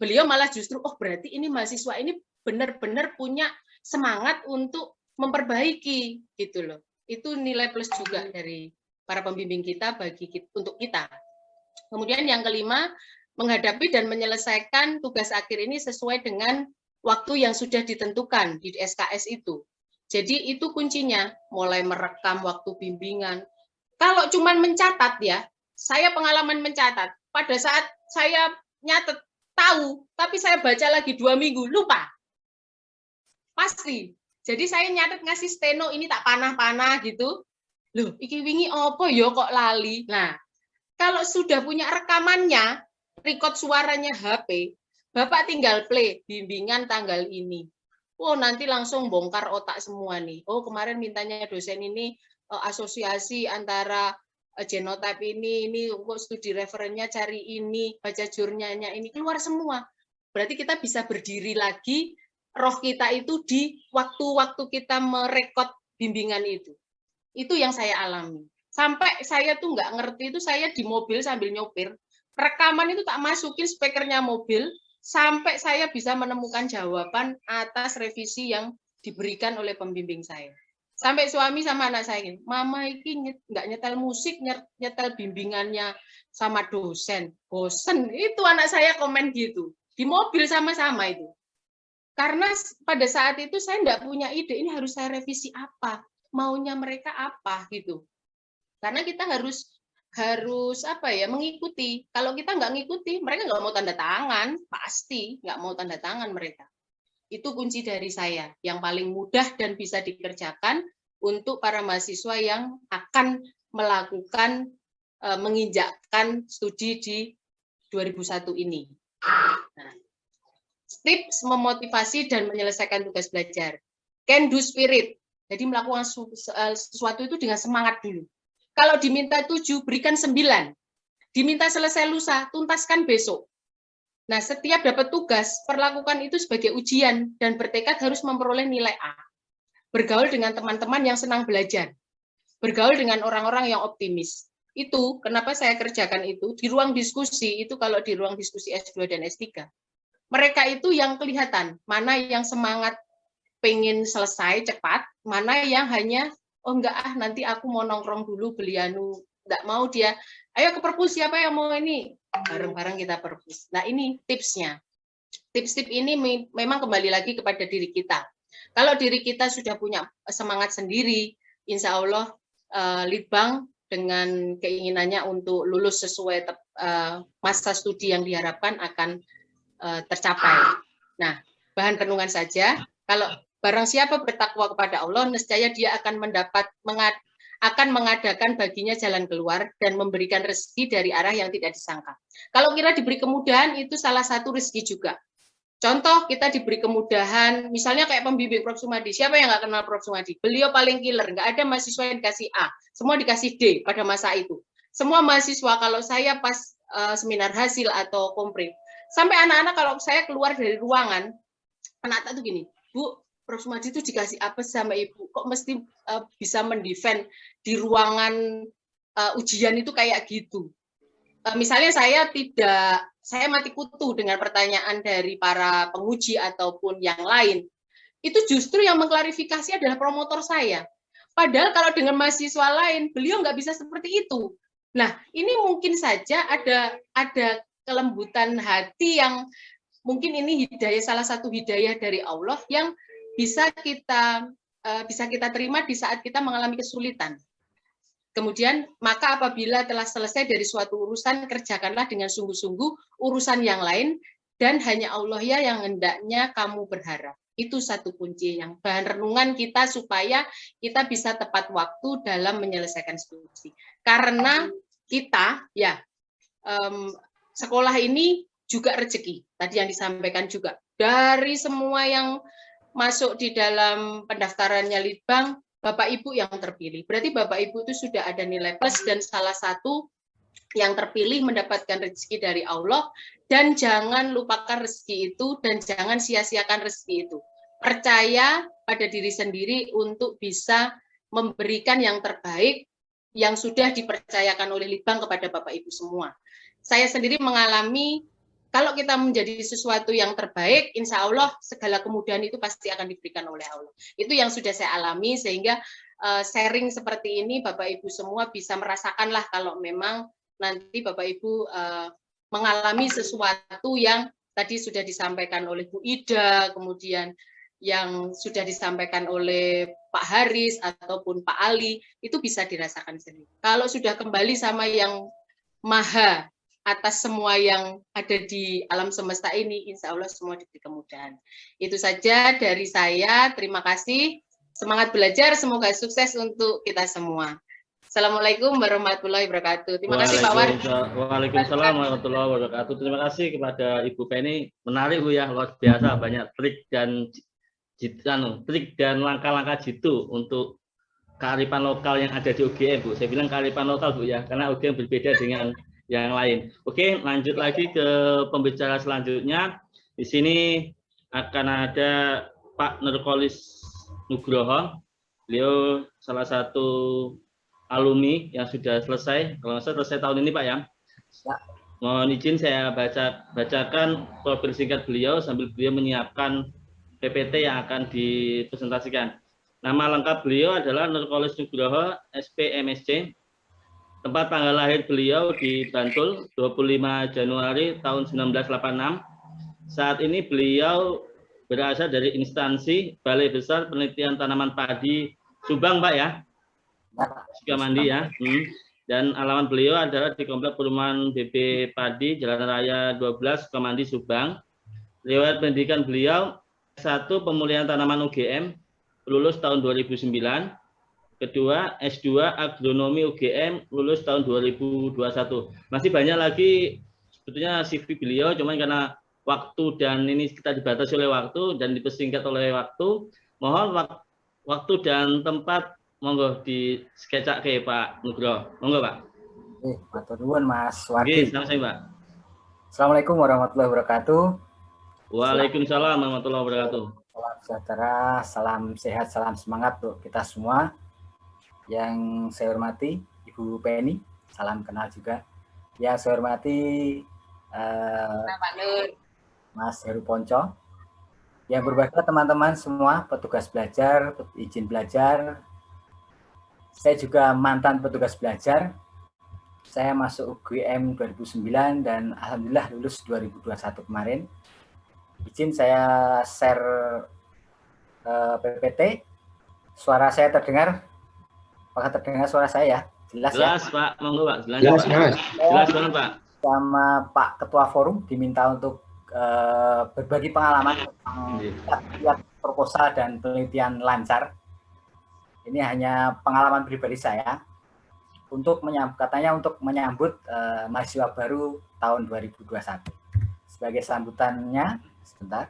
S4: beliau malah justru berarti ini mahasiswa ini benar-benar punya semangat untuk memperbaiki gitu loh. Itu nilai plus juga dari para pembimbing kita untuk kita. Kemudian yang kelima, menghadapi dan menyelesaikan tugas akhir ini sesuai dengan waktu yang sudah ditentukan di SKS itu. Jadi itu kuncinya, mulai merekam waktu bimbingan. Kalau cuman mencatat ya, saya pengalaman mencatat, pada saat saya nyatet tahu, tapi saya baca lagi 2 minggu, lupa. Pasti. Jadi saya nyatet ngasih steno, ini tak panah-panah gitu. Loh, iki wingi apa ya kok lali? Nah, kalau sudah punya rekamannya, record suaranya HP, Bapak tinggal play, bimbingan tanggal ini. Oh, nanti langsung bongkar otak semua nih. Oh, kemarin mintanya dosen ini asosiasi antara genotype ini studi referennya cari ini, baca jurnalnya ini, keluar semua. Berarti kita bisa berdiri lagi, roh kita itu di waktu-waktu kita merekod bimbingan itu. Itu yang saya alami. Sampai saya tuh nggak ngerti itu, saya di mobil sambil nyopir, rekaman itu tak masukin speakernya mobil, sampai saya bisa menemukan jawaban atas revisi yang diberikan oleh pembimbing saya. Sampai suami sama anak saya gini, Mama ini nggak nyetel musik, nyetel bimbingannya sama dosen. Bosen. Itu anak saya komen gitu. Di mobil sama-sama itu. Karena pada saat itu saya nggak punya ide, ini harus saya revisi apa, maunya mereka apa gitu. Karena kita harus mengikuti. Kalau kita nggak ngikuti, mereka nggak mau tanda tangan, pasti nggak mau tanda tangan mereka. Itu kunci dari saya, yang paling mudah dan bisa dikerjakan untuk para mahasiswa yang akan melakukan menginjakkan studi di 2001 ini. Nah, tips memotivasi dan menyelesaikan tugas belajar. Can do spirit. Jadi melakukan sesuatu itu dengan semangat dulu. Kalau diminta 7, berikan 9. Diminta selesai lusa, tuntaskan besok. Nah, setiap dapat tugas, perlakukan itu sebagai ujian dan bertekad harus memperoleh nilai A. Bergaul dengan teman-teman yang senang belajar. Bergaul dengan orang-orang yang optimis. Itu kenapa saya kerjakan itu di ruang diskusi, itu kalau di ruang diskusi S2 dan S3. Mereka itu yang kelihatan, mana yang semangat pengen selesai cepat, mana yang hanya, oh enggak nanti aku mau nongkrong dulu beli anu, enggak mau dia, ayo ke perpus, siapa yang mau ini? Bareng-bareng kita perpus. Nah ini tipsnya. Tips-tips ini memang kembali lagi kepada diri kita. Kalau diri kita sudah punya semangat sendiri, insya Allah Litbang dengan keinginannya untuk lulus sesuai masa studi yang diharapkan akan tercapai. Nah, bahan renungan saja, kalau barang siapa bertakwa kepada Allah, nescaya dia akan mengadakan baginya jalan keluar dan memberikan rezeki dari arah yang tidak disangka. Kalau kira diberi kemudahan, itu salah satu rezeki juga. Contoh, kita diberi kemudahan, misalnya kayak pembimbing Prof. Sumadi. Siapa yang nggak kenal Prof. Sumadi? Beliau paling killer, nggak ada mahasiswa yang dikasih A, semua dikasih D pada masa itu. Semua mahasiswa, kalau saya pas seminar hasil atau kompre, sampai anak-anak kalau saya keluar dari ruangan, anak-anak tuh gini, Bu, Prof. Sumadi itu dikasih apa sama Ibu? Kok mesti bisa mendefend di ruangan ujian itu kayak gitu? Misalnya saya mati kutu dengan pertanyaan dari para penguji ataupun yang lain. Itu justru yang mengklarifikasi adalah promotor saya. Padahal kalau dengan mahasiswa lain, beliau nggak bisa seperti itu. Nah, ini mungkin saja ada kelembutan hati yang mungkin ini hidayah, salah satu hidayah dari Allah yang bisa kita terima di saat kita mengalami kesulitan. Kemudian, maka apabila telah selesai dari suatu urusan, kerjakanlah dengan sungguh-sungguh urusan yang lain, dan hanya Allah ya yang hendaknya kamu berharap. Itu satu kunci yang bahan renungan kita supaya kita bisa tepat waktu dalam menyelesaikan studi. Karena kita, sekolah ini juga rezeki. Tadi yang disampaikan juga. Dari semua yang masuk di dalam pendaftarannya Litbang, Bapak Ibu yang terpilih. Berarti Bapak Ibu itu sudah ada nilai plus dan salah satu yang terpilih mendapatkan rezeki dari Allah, dan jangan lupakan rezeki itu dan jangan sia-siakan rezeki itu. Percaya pada diri sendiri untuk bisa memberikan yang terbaik yang sudah dipercayakan oleh Litbang kepada Bapak Ibu semua. Saya sendiri mengalami kalau kita menjadi sesuatu yang terbaik, insya Allah segala kemudahan itu pasti akan diberikan oleh Allah. Itu yang sudah saya alami, sehingga sharing seperti ini Bapak Ibu semua bisa merasakanlah kalau memang nanti Bapak Ibu mengalami sesuatu yang tadi sudah disampaikan oleh Bu Ida, kemudian yang sudah disampaikan oleh Pak Haris ataupun Pak Ali, itu bisa dirasakan sendiri. Kalau sudah kembali sama yang maha atas semua yang ada di alam semesta ini, insya Allah semua diberi kemudahan. Itu saja dari saya, terima kasih. Semangat belajar, semoga sukses untuk kita semua. Assalamualaikum warahmatullahi wabarakatuh. Terima kasih Pak War.
S2: Waalaikumsalam warahmatullahi wabarakatuh. Terima kasih kepada Ibu Penny. Menarik Bu ya, luar biasa, banyak trik dan langkah-langkah jitu untuk kearifan lokal yang ada di UGM, Bu. Saya bilang kearifan lokal, Bu ya, karena UGM berbeda dengan yang lain. Oke, lanjut lagi ke pembicara selanjutnya. Di sini akan ada Pak Nurkolis Nugroho. Beliau salah satu alumni yang sudah selesai, kalau nggak salah selesai tahun ini Pak ya. Mohon izin saya bacakan profil singkat beliau sambil beliau menyiapkan PPT yang akan dipresentasikan. Nama lengkap beliau adalah Nurkolis Nugroho, SP MSc. Tempat tanggal lahir beliau di Bantul, 25 Januari tahun 1986. Saat ini beliau berasal dari instansi Balai Besar Penelitian Tanaman Padi Subang, Pak ya. Sukamandi ya. Dan alamat beliau adalah di Komplek Perumahan BB Padi, Jalan Raya 12, Sukamandi, Subang. Riwayat pendidikan beliau, 1. Pemulihan tanaman UGM, lulus tahun 2009. Kedua, S2 Agronomi UGM, lulus tahun 2021. Masih banyak lagi sebetulnya CV beliau, cuman karena waktu dan ini kita dibatasi oleh waktu dan dipersingkat oleh waktu, mohon waktu dan tempat monggo di sketsa ke Pak Nugroho. Monggo Pak.
S5: Matur nuwun Mas Wardi.
S2: Sama-sama Pak.
S5: Assalamualaikum warahmatullahi wabarakatuh.
S2: Waalaikumsalam warahmatullahi wabarakatuh.
S5: Salam sejahtera, salam sehat, salam semangat untuk kita semua. Yang saya hormati Ibu Penny, salam kenal juga. Yang saya hormati
S4: Pak Nur,
S5: Mas Heru Ponco. Yang berbahagia teman-teman semua, petugas belajar, izin belajar. Saya juga mantan petugas belajar. Saya masuk UGM 2009 dan alhamdulillah lulus 2021 kemarin. Izin saya share PPT. Suara saya terdengar? Apakah terdengar suara saya ya? Jelas ya?
S2: Jelas Pak, monggo Pak.
S3: Jelas, Mas.
S2: Jelas banget Pak.
S5: Sama Pak Ketua Forum diminta untuk berbagi pengalaman tentang proposal dan penelitian lancar. Ini hanya pengalaman pribadi saya untuk menyambut mahasiswa baru tahun 2021. Sebagai sambutannya, sebentar.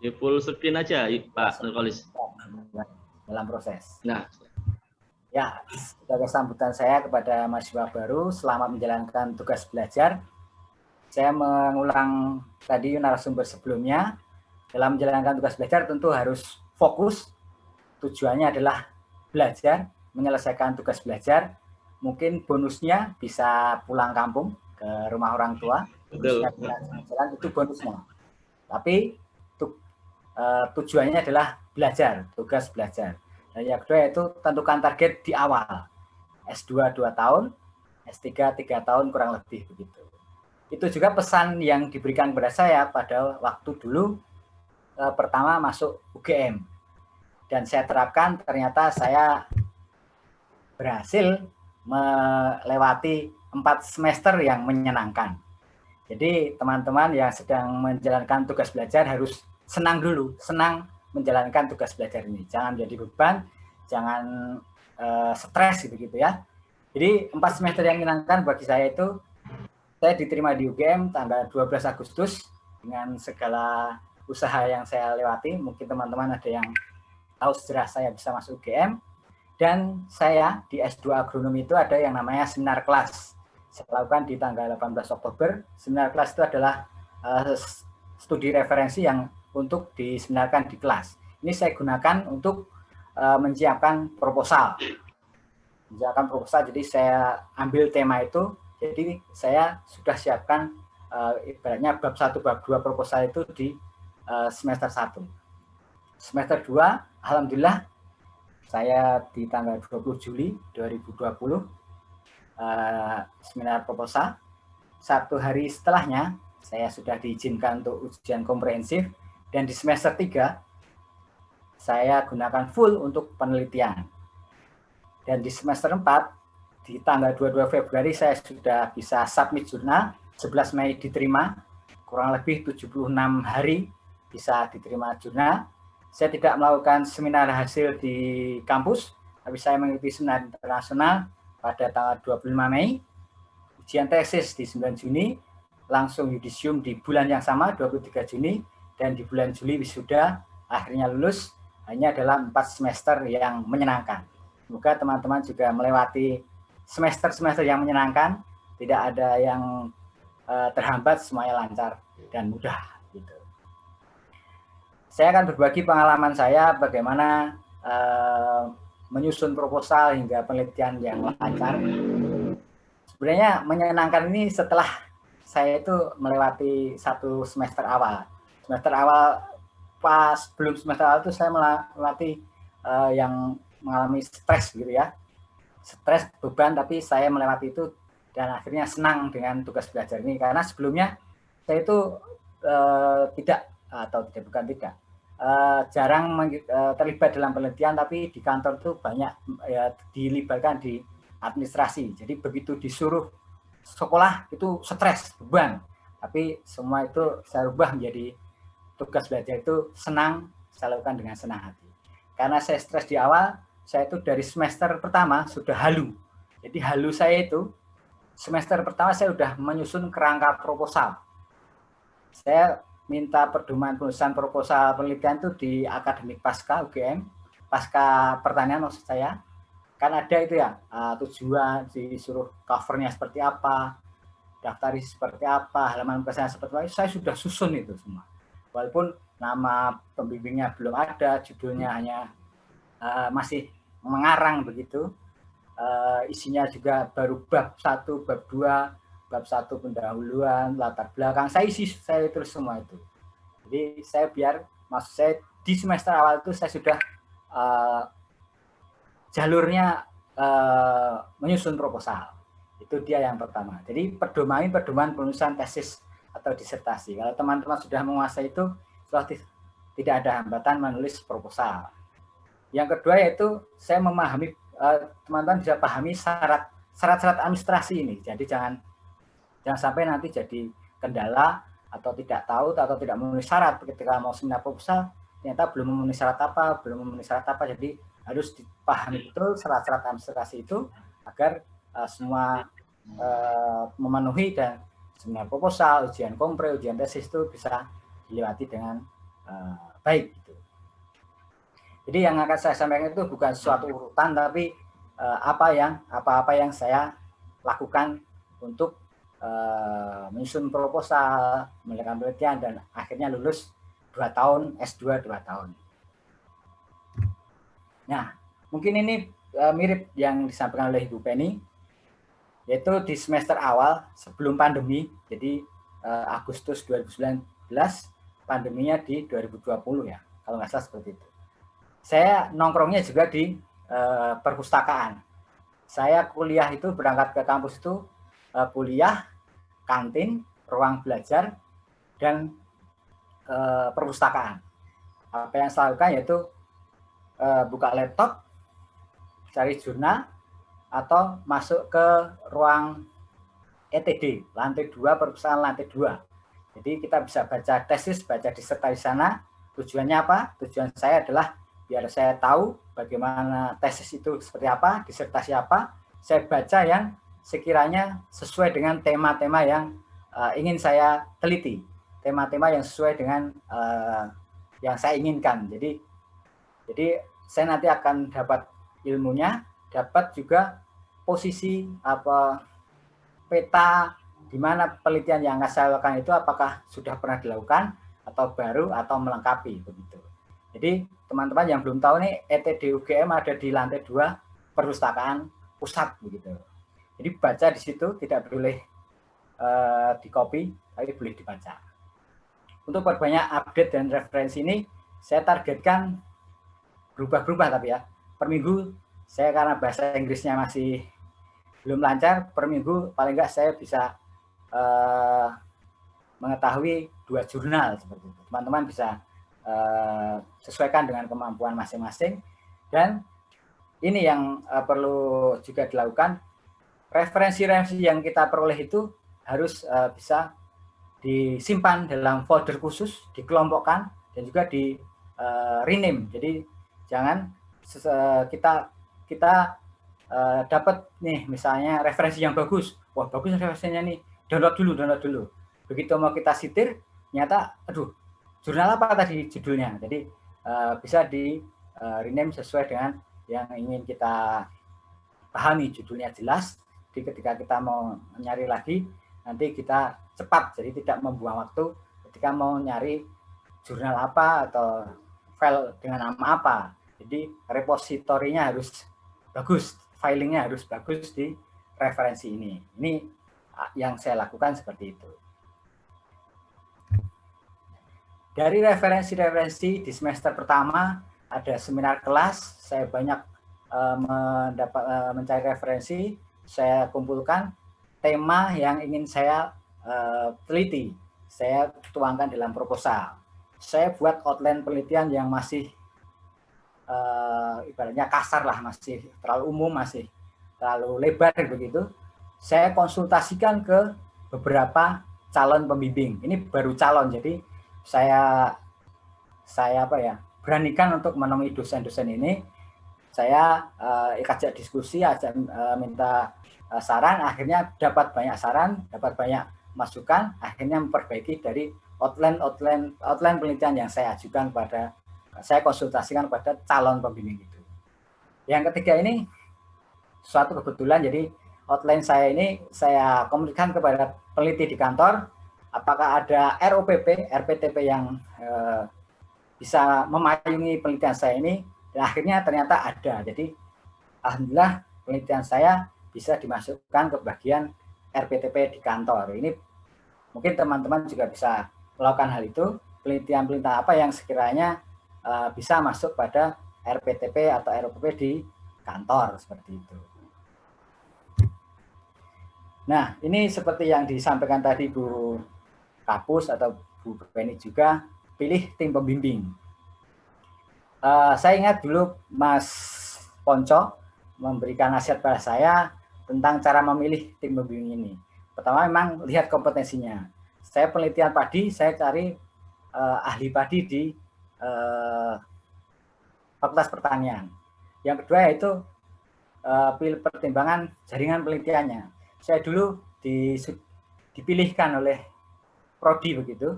S2: Ya full screen aja Pak Nurkolis.
S5: Dalam proses.
S2: Nah,
S5: ya, sebagai sambutan saya kepada mahasiswa baru, selamat menjalankan tugas belajar. Saya mengulang tadi narasumber sebelumnya, dalam menjalankan tugas belajar tentu harus fokus. Tujuannya adalah belajar, menyelesaikan tugas belajar. Mungkin bonusnya bisa pulang kampung ke rumah orang tua. Bonusnya jalan itu bonusnya. Tapi tujuannya adalah belajar, tugas belajar. Dan yang kedua yaitu tentukan target di awal. S2 2 tahun, S3 3 tahun kurang lebih begitu. Itu juga pesan yang diberikan kepada saya pada waktu dulu pertama masuk UGM. Dan saya terapkan, ternyata saya berhasil melewati 4 semester yang menyenangkan. Jadi teman-teman yang sedang menjalankan tugas belajar harus senang dulu, senang menjalankan tugas belajar ini. Jangan jadi beban, jangan stres gitu ya. Jadi 4 semester yang menyenangkan bagi saya itu, saya diterima di UGM tanggal 12 Agustus dengan segala usaha yang saya lewati. Mungkin teman-teman ada yang tahu sejarah saya bisa masuk UGM. Dan saya di S2 Agronomi itu ada yang namanya seminar kelas. Saya lakukan di tanggal 18 Oktober. Seminar kelas itu adalah studi referensi yang untuk diseminarkan di kelas. Ini saya gunakan untuk menyiapkan proposal. mengerjakan proposal. Jadi saya ambil tema itu, jadi saya sudah siapkan ibaratnya bab 1, bab 2 proposal itu di semester 1. Semester 2, alhamdulillah saya di tanggal 20 Juli 2020 seminar proposal. 1 hari setelahnya saya sudah diizinkan untuk ujian komprehensif, dan di semester 3 saya gunakan full untuk penelitian. Dan di semester 4 di tanggal 22 Februari saya sudah bisa submit jurnal, 11 Mei diterima, kurang lebih 76 hari bisa diterima jurnal. Saya tidak melakukan seminar hasil di kampus, tapi saya mengikuti seminar internasional pada tanggal 25 Mei, ujian tesis di 9 Juni, langsung yudisium di bulan yang sama 23 Juni, dan di bulan Juli wisuda, akhirnya lulus. Hanya dalam 4 semester yang menyenangkan. Semoga teman-teman juga melewati semester-semester yang menyenangkan, tidak ada yang terhambat, semuanya lancar dan mudah. Gitu. Saya akan berbagi pengalaman saya bagaimana menyusun proposal hingga penelitian yang lancar. Sebenarnya menyenangkan ini setelah saya itu melewati 1 semester awal. Semester awal, pas belum semester awal itu saya melewati yang mengalami stres gitu ya. Stres, beban, tapi saya melewati itu dan akhirnya senang dengan tugas belajar ini. Karena sebelumnya saya itu jarang terlibat dalam penelitian, tapi di kantor itu banyak ya, dilibatkan di administrasi. Jadi begitu disuruh sekolah itu stres, beban. Tapi semua itu saya rubah menjadi tugas belajar itu senang, saya lakukan dengan senang hati. Karena saya stres di awal, saya itu dari semester pertama sudah halu. Jadi halu saya itu, semester pertama saya sudah menyusun kerangka proposal. Saya minta pedoman penulisan proposal penelitian itu di akademik pasca UGM, pasca pertanian maksud saya. Kan ada itu ya, tujuan, disuruh covernya seperti apa, daftari seperti apa, halaman pesannya seperti apa, saya sudah susun itu semua. Walaupun nama pembimbingnya belum ada, judulnya hanya masih mengarang begitu, isinya juga baru bab 1, bab 2, bab 1 pendahuluan, latar belakang, saya tulis semua itu. Jadi maksud saya di semester awal itu saya sudah jalurnya menyusun proposal. Itu dia yang pertama. Jadi pedoman penulisan tesis atau disertasi. Kalau teman-teman sudah menguasai itu, sudah tidak ada hambatan menulis proposal. Yang kedua yaitu saya memahami, teman-teman bisa pahami syarat-syarat administrasi ini. Jadi jangan sampai nanti jadi kendala atau tidak tahu atau tidak memenuhi syarat ketika mau seminar proposal, ternyata belum memenuhi syarat apa. Jadi harus dipahami betul syarat-syarat administrasi itu agar semua memenuhi, dan seminar proposal, ujian kompre, ujian tesis itu bisa dilewati dengan baik gitu. Jadi yang akan saya sampaikan itu bukan suatu urutan, tapi apa yang saya lakukan untuk menyusun proposal, melakukan penelitian, dan akhirnya lulus 2 tahun, S2 2 tahun. Nah, mungkin ini mirip yang disampaikan oleh Ibu Penny, yaitu di semester awal sebelum pandemi, jadi Agustus 2019, pandeminya di 2020 ya, kalau nggak salah seperti itu. Saya nongkrongnya juga di perpustakaan. Saya kuliah itu berangkat ke kampus itu kuliah, kantin, ruang belajar, dan perpustakaan. Apa yang saya lakukan yaitu buka laptop, cari jurnal, atau masuk ke ruang ETD, lantai 2, perpustakaan lantai 2. Jadi kita bisa baca tesis, baca disertasi di sana. Tujuannya apa? Tujuan saya adalah biar saya tahu bagaimana tesis itu seperti apa, disertasi apa. Saya baca yang sekiranya sesuai dengan tema-tema yang ingin saya teliti. Tema-tema yang sesuai dengan yang saya inginkan. Jadi saya nanti akan dapat ilmunya, dapat juga posisi peta di mana penelitian yang akan saya lakukan itu apakah sudah pernah dilakukan atau baru atau melengkapi begitu. Jadi teman-teman yang belum tahu nih, ETD UGM ada di lantai 2 perpustakaan pusat begitu. Jadi baca di situ tidak boleh di copy, tapi boleh dibaca. Untuk perbanyak update dan referensi ini, saya targetkan berubah-berubah tapi ya. Per minggu, saya karena bahasa Inggrisnya masih belum lancar, per minggu paling enggak saya bisa mengetahui 2 jurnal seperti itu. Teman-teman bisa sesuaikan dengan kemampuan masing-masing. Dan ini yang perlu juga dilakukan, referensi-referensi yang kita peroleh itu harus bisa disimpan dalam folder khusus, dikelompokkan, dan juga di rename. Jadi jangan kita dapat nih misalnya referensi yang bagus, wah bagus referensinya nih, download dulu. Begitu mau kita sitir, ternyata aduh jurnal apa tadi judulnya. Jadi bisa di rename sesuai dengan yang ingin kita pahami, judulnya jelas. Jadi ketika kita mau nyari lagi, nanti kita cepat, jadi tidak membuang waktu ketika mau nyari jurnal apa atau file dengan nama apa. Jadi repositorinya harus bagus, filingnya harus bagus di referensi ini. Ini yang saya lakukan seperti itu. Dari referensi-referensi di semester pertama ada seminar kelas, saya banyak mencari referensi, saya kumpulkan tema yang ingin saya teliti, saya tuangkan dalam proposal. Saya buat outline penelitian yang masih ibaratnya kasar lah, masih terlalu umum, masih terlalu lebar begitu. Saya konsultasikan ke beberapa calon pembimbing. Ini baru calon, jadi saya beranikan untuk menemui dosen-dosen ini. Saya ajak diskusi, minta saran, akhirnya dapat banyak saran, dapat banyak masukan, akhirnya memperbaiki dari outline penelitian yang saya ajukan saya konsultasikan pada calon pembimbing itu. Yang ketiga ini suatu kebetulan, jadi outline saya ini saya komunikasikan kepada peneliti di kantor, apakah ada ROPP, RPTP yang bisa memayungi penelitian saya ini. Dan akhirnya ternyata ada. Jadi alhamdulillah penelitian saya bisa dimasukkan ke bagian RPTP di kantor. Ini mungkin teman-teman juga bisa melakukan hal itu. Penelitian-penelitian apa yang sekiranya bisa masuk pada RPTP atau ROPP di kantor seperti itu. Nah, ini seperti yang disampaikan tadi Bu Kapus atau Bu Beni juga, pilih tim pembimbing. Saya ingat dulu Mas Ponco memberikan nasihat pada saya tentang cara memilih tim pembimbing ini. Pertama memang lihat kompetensinya. Saya penelitian padi, saya cari ahli padi di Fakultas Pertanian. Yang kedua yaitu pertimbangan jaringan penelitiannya. Saya dulu dipilihkan oleh prodi begitu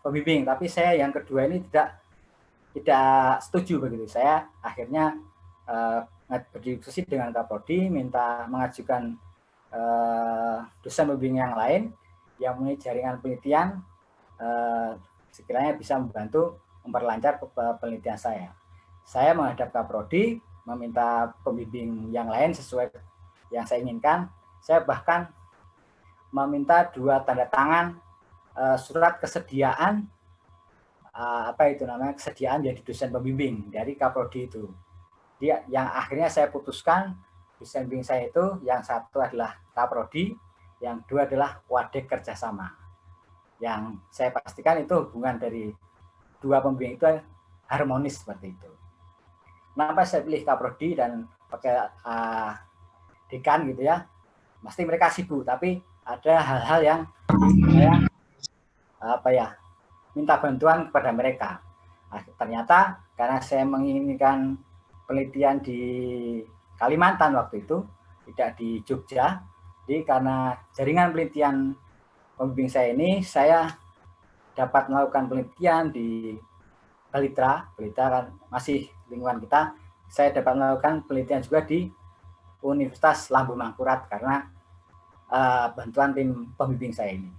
S5: pembimbing, tapi saya yang kedua ini tidak setuju begitu. Saya akhirnya berdiskusi dengan Kaprodi, minta mengajukan dosen pembimbing yang lain yang mempunyai jaringan penelitian, sekiranya bisa membantu memperlancar penelitian saya. Saya menghadap Kaprodi, meminta pembimbing yang lain sesuai yang saya inginkan. Saya bahkan meminta 2 tanda tangan surat kesediaan, kesediaan jadi dosen pembimbing dari Kaprodi itu. Dia yang akhirnya saya putuskan dosen pembimbing saya itu yang satu adalah Kaprodi, yang dua adalah Wadek Kerjasama. Yang saya pastikan itu hubungan dari 2 pembimbing itu harmonis seperti itu. Kenapa saya pilih Kaprodi dan pakai dekan gitu ya? Pasti mereka sibuk, tapi ada hal-hal yang saya minta bantuan kepada mereka. Ternyata karena saya menginginkan penelitian di Kalimantan waktu itu, tidak di Jogja, jadi karena jaringan penelitian pembimbing saya ini, saya dapat melakukan penelitian di Balitra kan masih lingkungan kita. Saya dapat melakukan penelitian juga di Universitas Lambung Mangkurat karena bantuan tim pembimbing saya ini.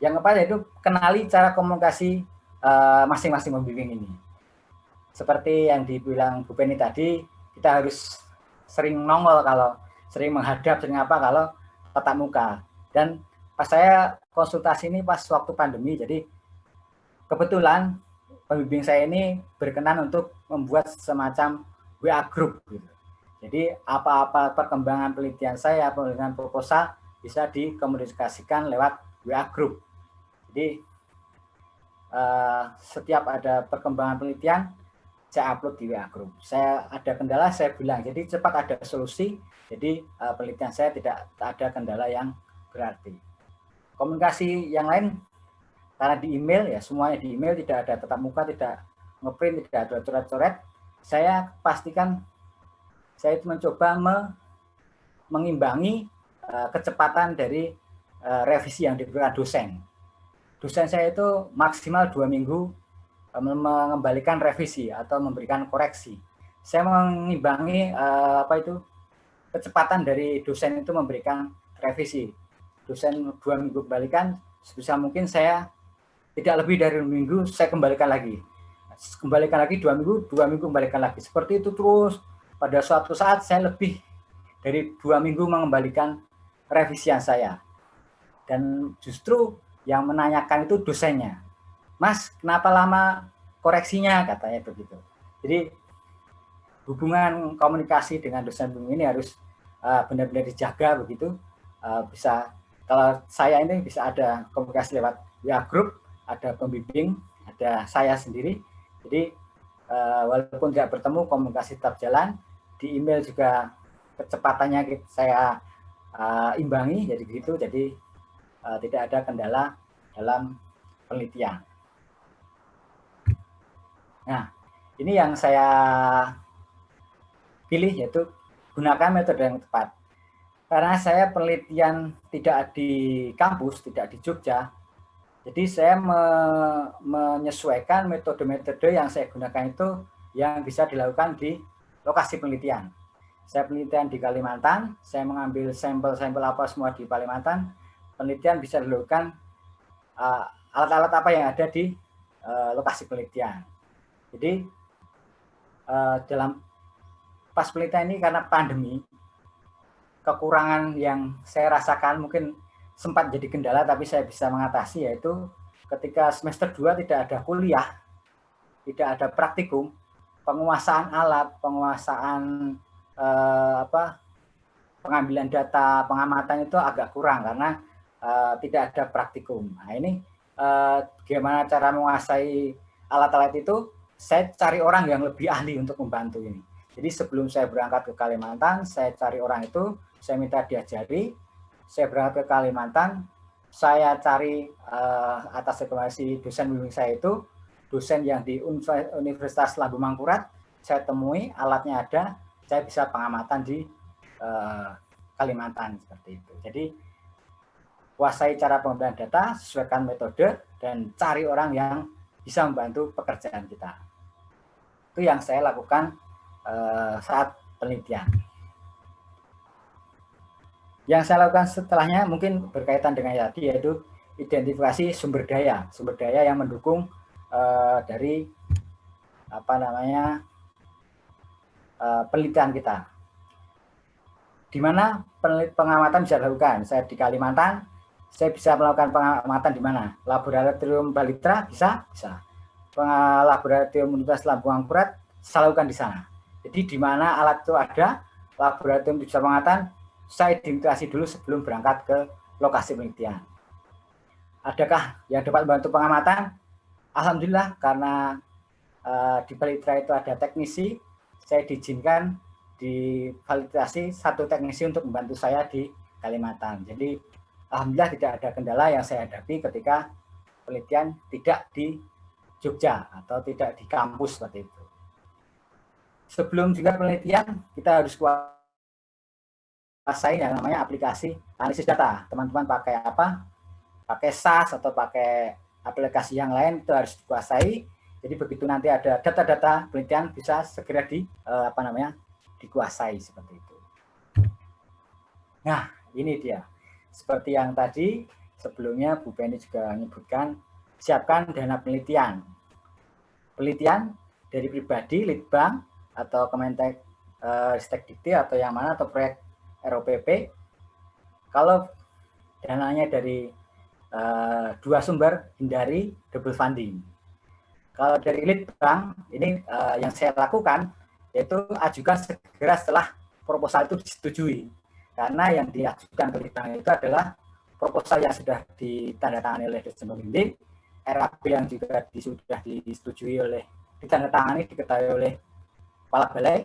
S5: Yang keempat yaitu kenali cara komunikasi masing-masing pembimbing ini. Seperti yang dibilang Bu Penny tadi, kita harus sering nongol kalau sering menghadap, sering apa kalau tatap muka. Dan pas saya konsultasi ini pas waktu pandemi, jadi kebetulan pembimbing saya ini berkenan untuk membuat semacam WA group gitu. Jadi apa-apa perkembangan penelitian saya, penelitian proposal bisa dikomunikasikan lewat WA group. Jadi setiap ada perkembangan penelitian saya upload di WA group. Saya ada kendala saya bilang, jadi cepat ada solusi. Jadi penelitian saya tidak ada kendala yang berarti. Komunikasi yang lain karena di email ya, semuanya di email, tidak ada tatap muka, tidak ngeprint, tidak ada coret-coret. Saya pastikan saya itu mencoba mengimbangi kecepatan dari revisi yang diberikan dosen. Dosen saya itu maksimal 2 minggu mengembalikan revisi atau memberikan koreksi. Saya mengimbangi kecepatan dari dosen itu memberikan revisi. Dosen 2 minggu kembalikan, sebisa mungkin saya tidak lebih dari 1 minggu saya kembalikan lagi. Kembalikan lagi 2 minggu, 2 minggu kembalikan lagi. Seperti itu terus. Pada suatu saat saya lebih dari 2 minggu mengembalikan revisian saya. Dan justru yang menanyakan itu dosennya. Mas, kenapa lama koreksinya? Katanya begitu. Jadi hubungan komunikasi dengan dosen ini harus benar-benar dijaga begitu. Bisa, kalau saya ini bisa ada komunikasi lewat WA group, ada pembimbing, ada saya sendiri. Jadi walaupun tidak bertemu, komunikasi tetap jalan. Di email juga kecepatannya saya imbangi, jadi begitu. Jadi tidak ada kendala dalam penelitian. Nah, ini yang saya pilih, yaitu gunakan metode yang tepat. Karena saya penelitian tidak di kampus, tidak di Jogja, jadi saya menyesuaikan metode-metode yang saya gunakan itu yang bisa dilakukan di lokasi penelitian. Saya penelitian di Kalimantan, saya mengambil sampel-sampel apa semua di Kalimantan. Penelitian bisa dilakukan alat-alat apa yang ada di lokasi penelitian. Jadi dalam pas penelitian ini karena pandemi, kekurangan yang saya rasakan mungkin sempat jadi kendala, tapi saya bisa mengatasi, yaitu ketika semester 2 tidak ada kuliah, tidak ada praktikum, penguasaan alat, penguasaan pengambilan data, pengamatan itu agak kurang karena tidak ada praktikum. Nah ini gimana cara menguasai alat-alat itu? Saya cari orang yang lebih ahli untuk membantu ini. Jadi sebelum saya berangkat ke Kalimantan, saya cari orang itu, saya minta diajari. Saya berangkat ke Kalimantan, saya cari atas rekomendasi dosen bimbing saya itu, dosen yang di Universitas Lambung Mangkurat, saya temui, alatnya ada, saya bisa pengamatan di Kalimantan seperti itu. Jadi kuasai cara pengambilan data, sesuaikan metode, dan cari orang yang bisa membantu pekerjaan kita. Itu yang saya lakukan saat penelitian. Yang saya lakukan setelahnya mungkin berkaitan dengan tadi, yaitu identifikasi sumber daya yang mendukung dari penelitian kita. Di mana pengamatan bisa dilakukan? Saya di Kalimantan, saya bisa melakukan pengamatan di mana? Laboratorium Balitra bisa. Laboratorium Universitas Lambung Mangkurat saya lakukan di sana. Jadi di mana alat itu ada, laboratorium bisa pengamatan, saya identifikasi dulu sebelum berangkat ke lokasi penelitian. Adakah yang dapat membantu pengamatan? Alhamdulillah, karena di Balitra itu ada teknisi, saya diizinkan divalidasi satu teknisi untuk membantu saya di Kalimantan. Jadi alhamdulillah tidak ada kendala yang saya hadapi ketika penelitian tidak di Jogja atau tidak di kampus seperti itu. Sebelum juga penelitian, kita harus kuasai yang namanya aplikasi analisis data. Teman-teman pakai apa? Pakai SAS atau pakai aplikasi yang lain, itu harus dikuasai. Jadi begitu nanti ada data-data penelitian bisa segera dikuasai seperti itu. Nah, ini dia. Seperti yang tadi sebelumnya Bu Penny juga menyebutkan, siapkan dana penelitian. Penelitian dari pribadi, Litbang atau Kementek Ristek Dikti atau yang mana atau proyek ROPP. Kalau dananya dari dua sumber, hindari double funding. Kalau dari lead bank, ini yang saya lakukan yaitu ajukan segera setelah proposal itu disetujui. Karena yang diajukan ke lead bank itu adalah proposal yang sudah ditandatangani oleh Dirjen Pembimbing, RAP yang juga sudah disetujui oleh, ditandatangani, diketahui oleh Kepala Balai,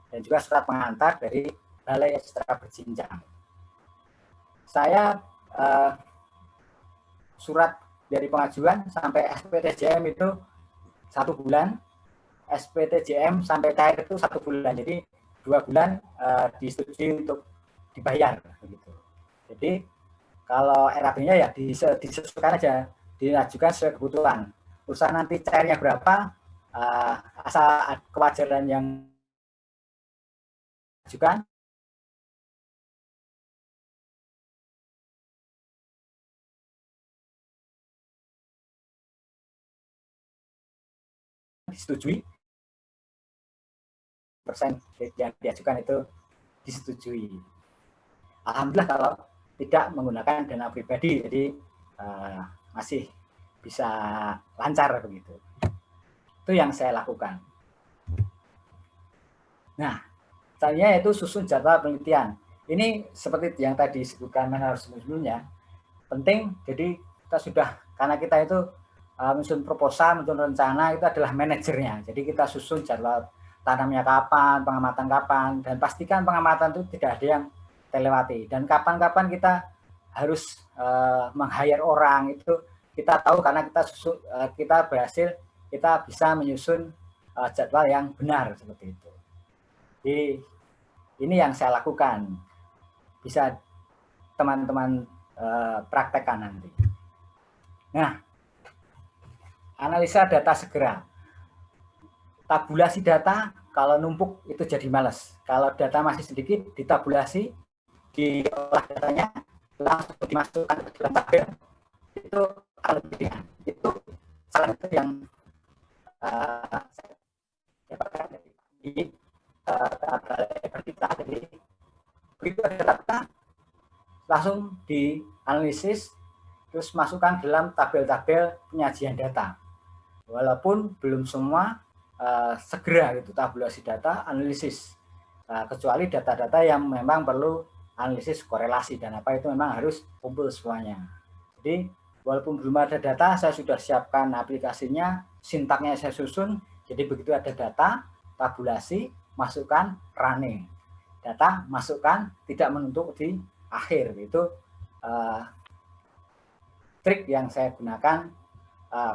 S5: dan juga surat pengantar dari Balai secara berjenjang. Saya surat dari pengajuan sampai SPTJM itu 1 bulan, SPTJM sampai cair itu 1 bulan, jadi 2 bulan disetujui untuk dibayar begitu. Jadi kalau RAP-nya ya disesuaikan aja, diajukan sesuai kebutuhan. Urusan nanti cairnya berapa, asal kewajaran yang diajukan disetujui, persen yang diajukan itu disetujui. Alhamdulillah kalau tidak menggunakan dana pribadi, jadi masih bisa lancar begitu. Itu yang saya lakukan. Nah, selanjutnya yaitu susun jadwal penelitian. Ini seperti yang tadi disebutkan sebelumnya, penting. Jadi kita sudah, karena kita itu menyusun proposal, menyusun rencana, itu adalah manajernya. Jadi kita susun jadwal tanamnya kapan, pengamatan kapan, dan pastikan pengamatan itu tidak ada yang terlewati. Dan kapan-kapan kita harus meng-hire orang, itu kita tahu karena kita berhasil, kita bisa menyusun jadwal yang benar seperti itu. Jadi ini yang saya lakukan, bisa teman-teman praktekkan nanti. Nah, analisa data segera. Tabulasi data, kalau numpuk itu jadi males. Kalau data masih sedikit, ditabulasi, diolah datanya, langsung dimasukkan ke dalam tabel. Itu lebih ringan. Itu salah satu yang saya dapatkan di kita. Jadi begitu ada data, langsung dianalisis, terus masukkan dalam tabel-tabel penyajian data. Walaupun belum semua segera gitu tabulasi data, analisis, kecuali data-data yang memang perlu analisis korelasi dan apa itu memang harus kumpul semuanya. Jadi walaupun belum ada data, saya sudah siapkan aplikasinya, sintaknya saya susun. Jadi begitu ada data, tabulasi, masukkan, running. Data masukkan, tidak menumpuk di akhir. Itu trik yang saya gunakan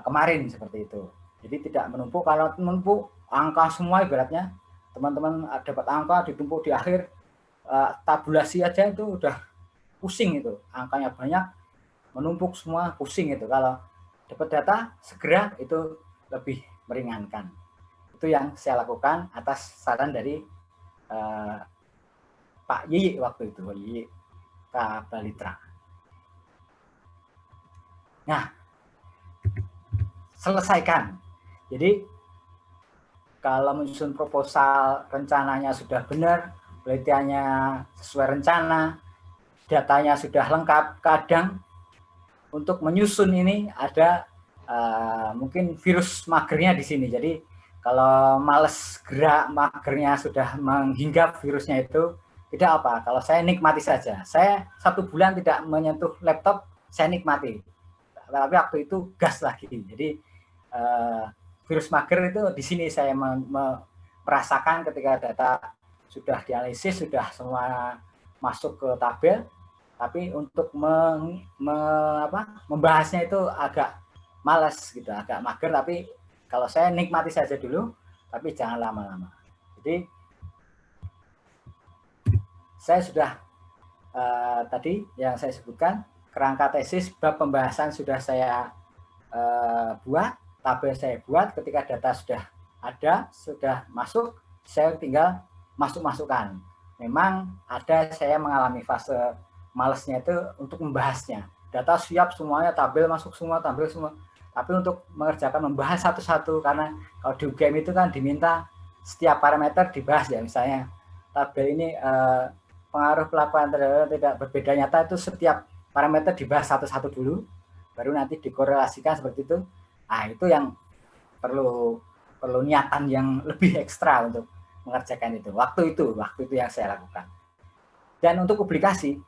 S5: kemarin seperti itu. Jadi tidak menumpuk. Kalau menumpuk angka semua ibaratnya, teman-teman dapat angka ditumpuk di akhir, tabulasi aja itu udah pusing itu. Angkanya banyak, menumpuk semua pusing itu. Kalau dapat data segera itu lebih meringankan. Itu yang saya lakukan atas saran dari Pak Yiyi waktu itu, Yiyi Kabalitra. Nah, selesaikan. Jadi kalau menyusun proposal, rencananya sudah benar, penelitiannya sesuai rencana, datanya sudah lengkap, kadang untuk menyusun ini ada mungkin virus magernya di sini. Jadi kalau males gerak, magernya sudah menghinggap virusnya itu, tidak apa. Kalau saya nikmati saja. Saya 1 bulan tidak menyentuh laptop, saya nikmati. Tapi waktu itu gas lagi. Jadi virus mager itu di sini saya merasakan ketika data sudah dianalisis, sudah semua masuk ke tabel, tapi untuk membahasnya itu agak malas gitu, agak mager. Tapi kalau saya nikmati saja dulu, tapi jangan lama-lama. Jadi saya sudah tadi yang saya sebutkan, kerangka tesis, bab pembahasan sudah saya buat, tabel saya buat. Ketika data sudah ada, sudah masuk, saya tinggal masukkan. Memang ada saya mengalami fase malesnya itu untuk membahasnya. Data siap semuanya, tabel masuk semua, tabel semua. Tapi untuk mengerjakan membahas satu-satu, karena kalau di UGM itu kan diminta setiap parameter dibahas ya, misalnya tabel ini pengaruh pelaporan terhadap tidak berbeda nyata itu setiap parameter dibahas satu-satu dulu, baru nanti dikorelasikan seperti itu. Nah, itu yang perlu niatan yang lebih ekstra untuk mengerjakan itu. Waktu itu yang saya lakukan. Dan untuk publikasi,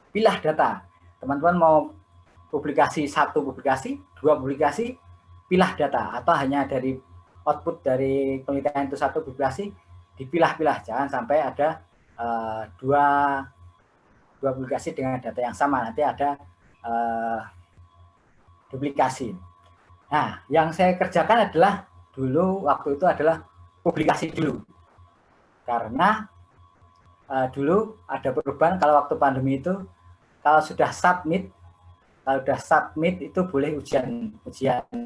S5: pilah data. Teman-teman mau publikasi 1 publikasi, 2 publikasi, pilah data, atau hanya dari output dari penelitian itu 1 publikasi, dipilah-pilah, jangan sampai ada dua publikasi dengan data yang sama, nanti ada duplikasi. Nah, yang saya kerjakan adalah dulu waktu itu adalah publikasi dulu, karena dulu ada perubahan kalau waktu pandemi itu, kalau sudah submit itu boleh ujian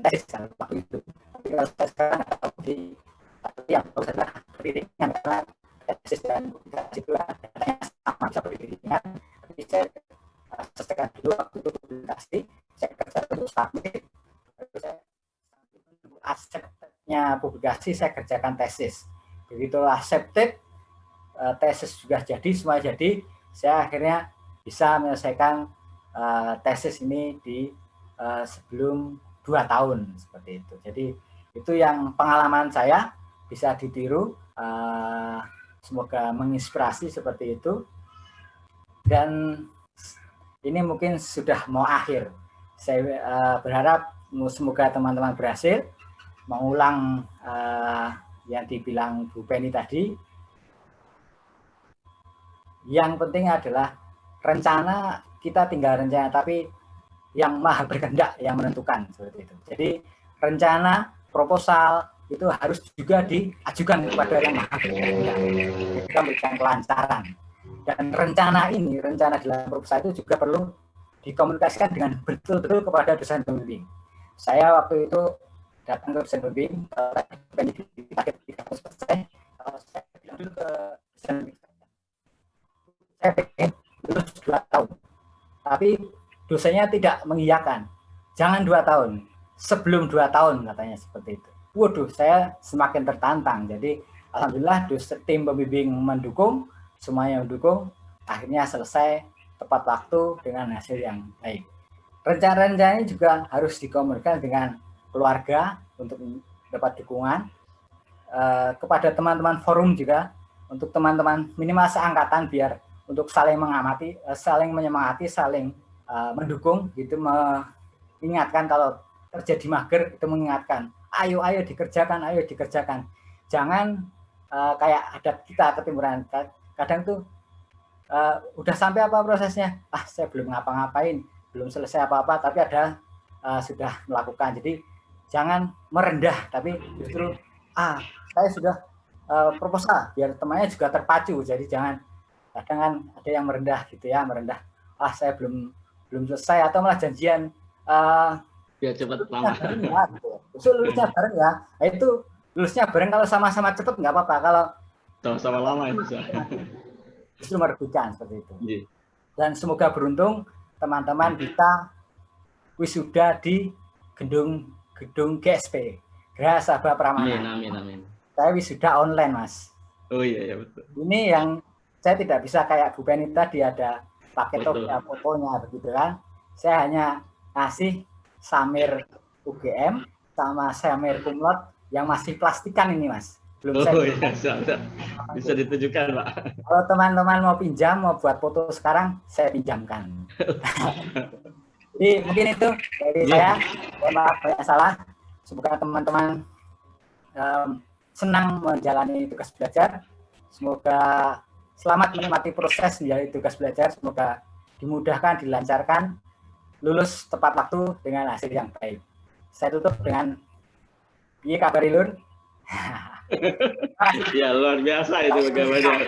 S5: tes waktu itu. Tapi kalau saya sekarang yang harus adalah pendidikan, karena tesis dan publikasi itu datanya sama seperti pendidikan. Tapi saya selesaikan dulu waktu itu publikasi, saya kerja dulu submit, terus saya acceptednya publikasi saya kerjakan tesis. Begitu accepted, tesis juga jadi, semua jadi, saya akhirnya bisa menyelesaikan tesis ini di sebelum 2 tahun seperti itu. Jadi itu yang pengalaman saya bisa ditiru, semoga menginspirasi seperti itu. Dan ini mungkin sudah mau akhir. Saya berharap semoga teman-teman berhasil mengulang yang dibilang Bu Penny tadi. Yang penting adalah rencana, kita tinggal rencana, tapi yang Maha Berkehendak yang menentukan seperti itu. Jadi rencana, proposal itu harus juga diajukan kepada yang Maha Berkehendak. Kita memberikan kelancaran. Dan rencana dalam proposal itu juga perlu dikomunikasikan dengan betul-betul kepada dosen pembimbing. Saya waktu itu datang ke dosen pembimbing, target 30%, kalau saya bilang dulu ke dosen pembimbing, saya pengen lulus 2 tahun. Tapi dosennya tidak mengiyakan. Jangan 2 tahun. Sebelum 2 tahun katanya seperti itu. Waduh, saya semakin tertantang. Jadi alhamdulillah tim pembimbing mendukung, semuanya mendukung, akhirnya selesai tepat waktu dengan hasil yang baik. Rencana-rencana ini juga harus dikomunikasikan dengan keluarga untuk dapat dukungan, kepada teman-teman forum juga, untuk teman-teman minimal seangkatan biar untuk saling mengamati, saling menyemangati, saling mendukung gitu, mengingatkan kalau terjadi mager itu mengingatkan, ayo dikerjakan. Jangan kayak adat kita ketimuran, kadang tuh udah sampai apa prosesnya, saya belum ngapa-ngapain, belum selesai apa-apa, tapi ada sudah melakukan. Jadi jangan merendah, tapi justru saya sudah proposal, biar temannya juga terpacu. Jadi jangan, kadang kan ada yang merendah gitu ya, saya belum selesai, atau malah janjian
S2: biar cepat lama.
S5: Gitu. Lulusnya bareng ya. Nah, itu lulusnya bareng, kalau sama-sama cepat nggak apa-apa, kalau
S2: sama-sama lama itu
S5: justru merugikan seperti itu.
S2: Yeah.
S5: Dan semoga beruntung teman-teman kita wisuda di gedung GSP, Geraha Sabha Pramana.
S2: Amin.
S5: Saya wisuda online, Mas.
S2: Oh iya betul.
S5: Ini yang saya tidak bisa kayak Bu Penny tadi ada pakai fotonya begitu kan. Saya hanya kasih samir UGM sama samir kumlot yang masih plastikan ini, Mas. Belum saya.
S2: Bisa ditunjukkan, Pak.
S5: Kalau teman-teman mau pinjam, mau buat foto sekarang, saya pinjamkan. Jadi mungkin itu dari saya. Maaf banyak salah. Semoga teman-teman senang menjalani tugas belajar. Semoga selamat menikmati proses menjalani tugas belajar. Semoga dimudahkan, dilancarkan, lulus tepat waktu dengan hasil yang baik. Saya tutup dengan piye kabar Lur?
S2: Ya luar biasa itu bagaimana.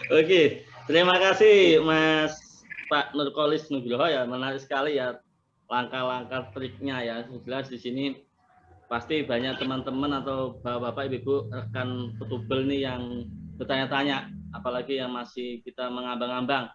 S2: Oke, terima kasih Mas Pak Nurkolis Nugroho ya, menarik sekali ya langkah-langkah triknya ya. Jelas di sini pasti banyak teman-teman atau bapak-bapak, ibu-ibu, rekan petubel nih yang bertanya-tanya, apalagi yang masih kita mengambang-ambang.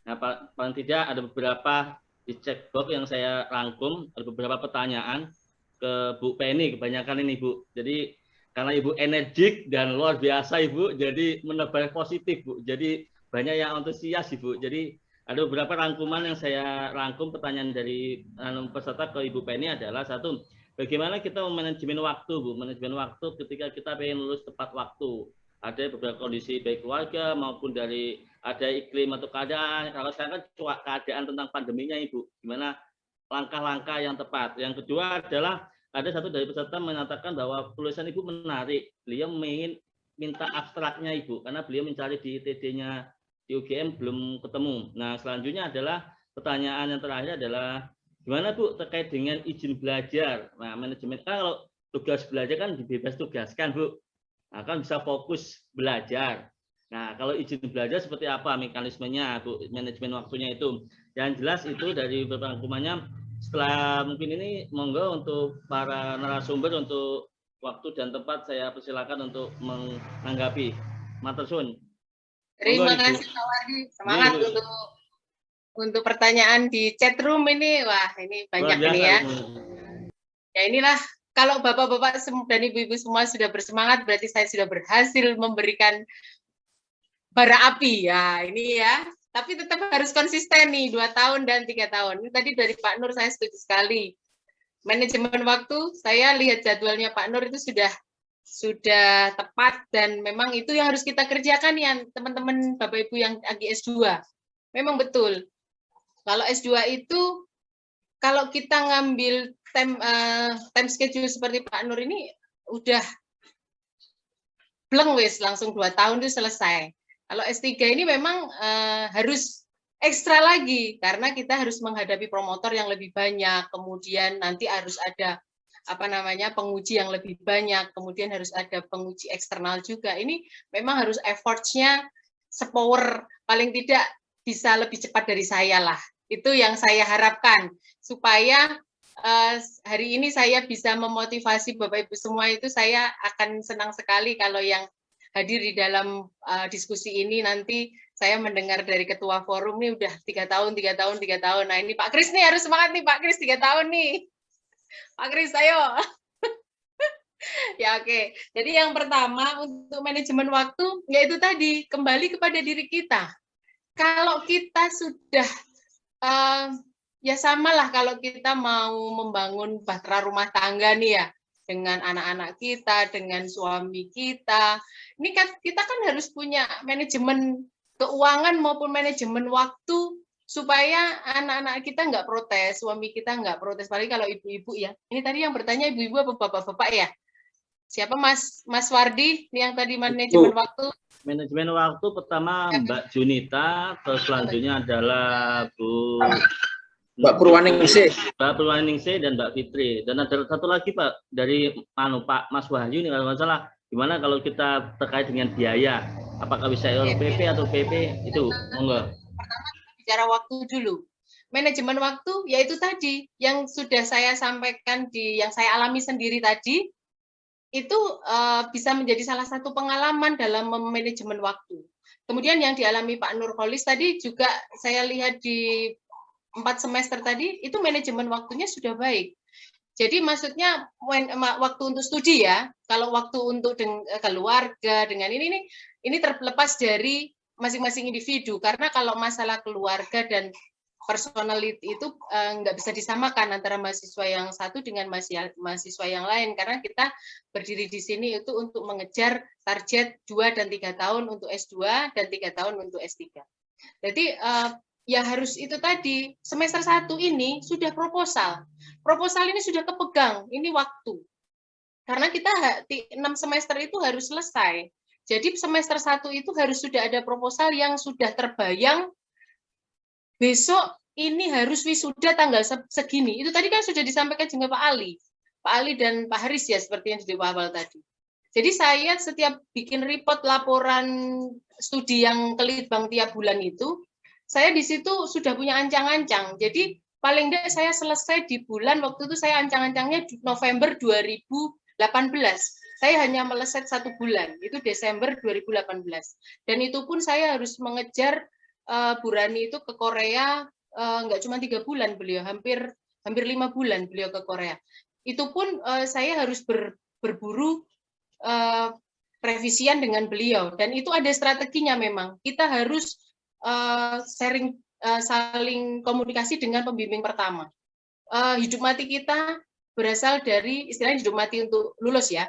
S2: Nah, paling tidak ada beberapa di checkbox yang saya rangkum, ada beberapa pertanyaan ke Bu Penny, kebanyakan ini Bu. Jadi karena Ibu energik dan luar biasa Ibu, jadi menebar positif Bu. Jadi banyak yang antusias Ibu. Jadi ada beberapa rangkuman yang saya rangkum pertanyaan dari peserta ke Ibu Penny adalah satu, bagaimana kita memanajemen waktu Bu, manajemen waktu ketika kita pengen lulus tepat waktu. Ada beberapa kondisi baik keluarga maupun dari ada iklim atau keadaan. Kalau sekarang kan keadaan tentang pandeminya Ibu, gimana langkah-langkah yang tepat. Yang kedua adalah ada satu dari peserta menyatakan bahwa tulisan Ibu menarik. Beliau ingin minta abstraknya Ibu, karena beliau mencari di ITD-nya di UGM belum ketemu. Nah, selanjutnya adalah pertanyaan yang terakhir adalah gimana Bu terkait dengan izin belajar. Nah, manajemen kalau tugas belajar kan dibebas tugaskan Bu. Nah, kan bisa fokus belajar. Nah, kalau izin belajar seperti apa mekanismenya Bu, manajemen waktunya itu. Yang jelas itu dari beberapa rangkumannya. Setelah mungkin ini monggo untuk para narasumber untuk waktu dan tempat saya persilakan untuk menanggapi. Matur suwun.
S4: Terima kasih Pak Wardi. Semangat untuk pertanyaan di chat room ini. Wah, ini banyak ini ya. Ya inilah kalau Bapak-bapak dan Ibu-ibu semua sudah bersemangat, berarti saya sudah berhasil memberikan bara api. Ya, ini ya. Tapi tetap harus konsisten nih, 2 tahun dan 3 tahun. Ini tadi dari Pak Nur saya setuju sekali. Manajemen waktu, saya lihat jadwalnya Pak Nur itu sudah tepat dan memang itu yang harus kita kerjakan ya teman-teman Bapak Ibu yang lagi S2. Memang betul. Kalau S2 itu, kalau kita ngambil time schedule seperti Pak Nur ini, udah bleng wis, langsung 2 tahun itu selesai. Kalau S3 ini memang harus ekstra lagi, karena kita harus menghadapi promotor yang lebih banyak, kemudian nanti harus ada penguji yang lebih banyak, kemudian harus ada penguji eksternal juga. Ini memang harus efforts-nya sepower, paling tidak bisa lebih cepat dari saya lah. Itu yang saya harapkan, supaya hari ini saya bisa memotivasi Bapak Ibu semua. Itu saya akan senang sekali kalau yang hadir di dalam diskusi ini. Nanti saya mendengar dari ketua forum nih udah 3 tahun. Nah ini Pak Kris nih harus semangat nih Pak Kris, 3 tahun nih. Pak Kris, ayo. Ya oke. Jadi yang pertama untuk manajemen waktu, yaitu tadi kembali kepada diri kita. Kalau kita sudah, ya samalah kalau kita mau membangun bahtera rumah tangga nih ya, dengan anak-anak kita, dengan suami kita. Ini kan kita kan harus punya manajemen keuangan maupun manajemen waktu supaya anak-anak kita nggak protes, suami kita nggak protes. Paling kalau ibu-ibu ya. Ini tadi yang bertanya ibu-ibu apa bapak-bapak ya? Siapa Mas Wardi yang tadi manajemen waktu?
S2: Manajemen waktu pertama Mbak Junita, terus selanjutnya adalah Mbak Purwaningsih. Mbak Purwaningsih dan Mbak Fitri. Dan ada satu lagi Pak dari Pak Mas Wahyu nih kalau nggak salah. Gimana kalau kita terkait dengan biaya? Apakah bisa LPP atau PP? Itu monggo.
S4: Pertama bicara waktu dulu. Manajemen waktu yaitu tadi yang sudah saya sampaikan yang saya alami sendiri tadi. Itu bisa menjadi salah satu pengalaman dalam manajemen waktu. Kemudian yang dialami Pak Nurholis tadi juga saya lihat di 4 semester tadi, itu manajemen waktunya sudah baik. Jadi maksudnya waktu untuk studi ya, kalau waktu untuk keluarga dengan ini terlepas dari masing-masing individu, karena kalau masalah keluarga dan personality itu nggak bisa disamakan antara mahasiswa yang satu dengan mahasiswa yang lain, karena kita berdiri di sini itu untuk mengejar target 2 dan 3 tahun untuk S2 dan 3 tahun untuk S3. Jadi ya harus itu tadi, semester 1 ini sudah proposal ini sudah kepegang, ini waktu. Karena kita 6 semester itu harus selesai. Jadi semester 1 itu harus sudah ada proposal yang sudah terbayang. Besok ini harus wisuda tanggal segini. Itu tadi kan sudah disampaikan juga Pak Ali dan Pak Haris ya, seperti yang di awal tadi. Jadi saya setiap bikin report laporan studi yang ke Litbang tiap bulan itu, saya di situ sudah punya ancang-ancang. Jadi paling tidak saya selesai di bulan, waktu itu saya ancang-ancangnya November 2018. Saya hanya meleset 1 bulan, itu Desember 2018. Dan itu pun saya harus mengejar Bu Rani itu ke Korea, nggak cuma 3 bulan beliau, hampir 5 bulan beliau ke Korea. Itu pun saya harus berburu revisian dengan beliau, dan itu ada strateginya. Memang kita harus saling komunikasi dengan pembimbing pertama. Hidup mati kita berasal dari, istilahnya hidup mati untuk lulus ya,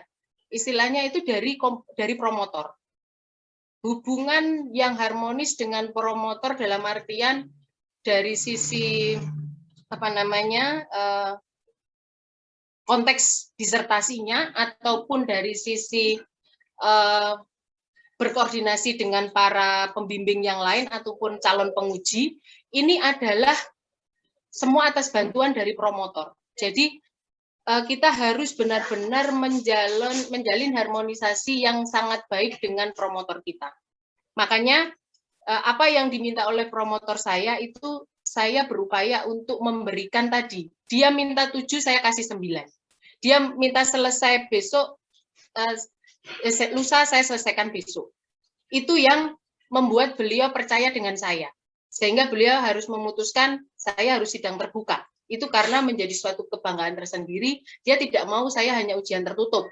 S4: istilahnya itu dari promotor. Hubungan yang harmonis dengan promotor dalam artian dari sisi konteks disertasinya ataupun dari sisi berkoordinasi dengan para pembimbing yang lain ataupun calon penguji, ini adalah semua atas bantuan dari promotor. Jadi kita harus benar-benar menjalin harmonisasi yang sangat baik dengan promotor kita. Makanya apa yang diminta oleh promotor saya itu saya berupaya untuk memberikan tadi. Dia minta 7, saya kasih 9. Dia minta selesai besok, lusa saya selesaikan besok. Itu yang membuat beliau percaya dengan saya. Sehingga beliau harus memutuskan saya harus sidang terbuka. Itu karena menjadi suatu kebanggaan tersendiri. Dia tidak mau saya hanya ujian tertutup.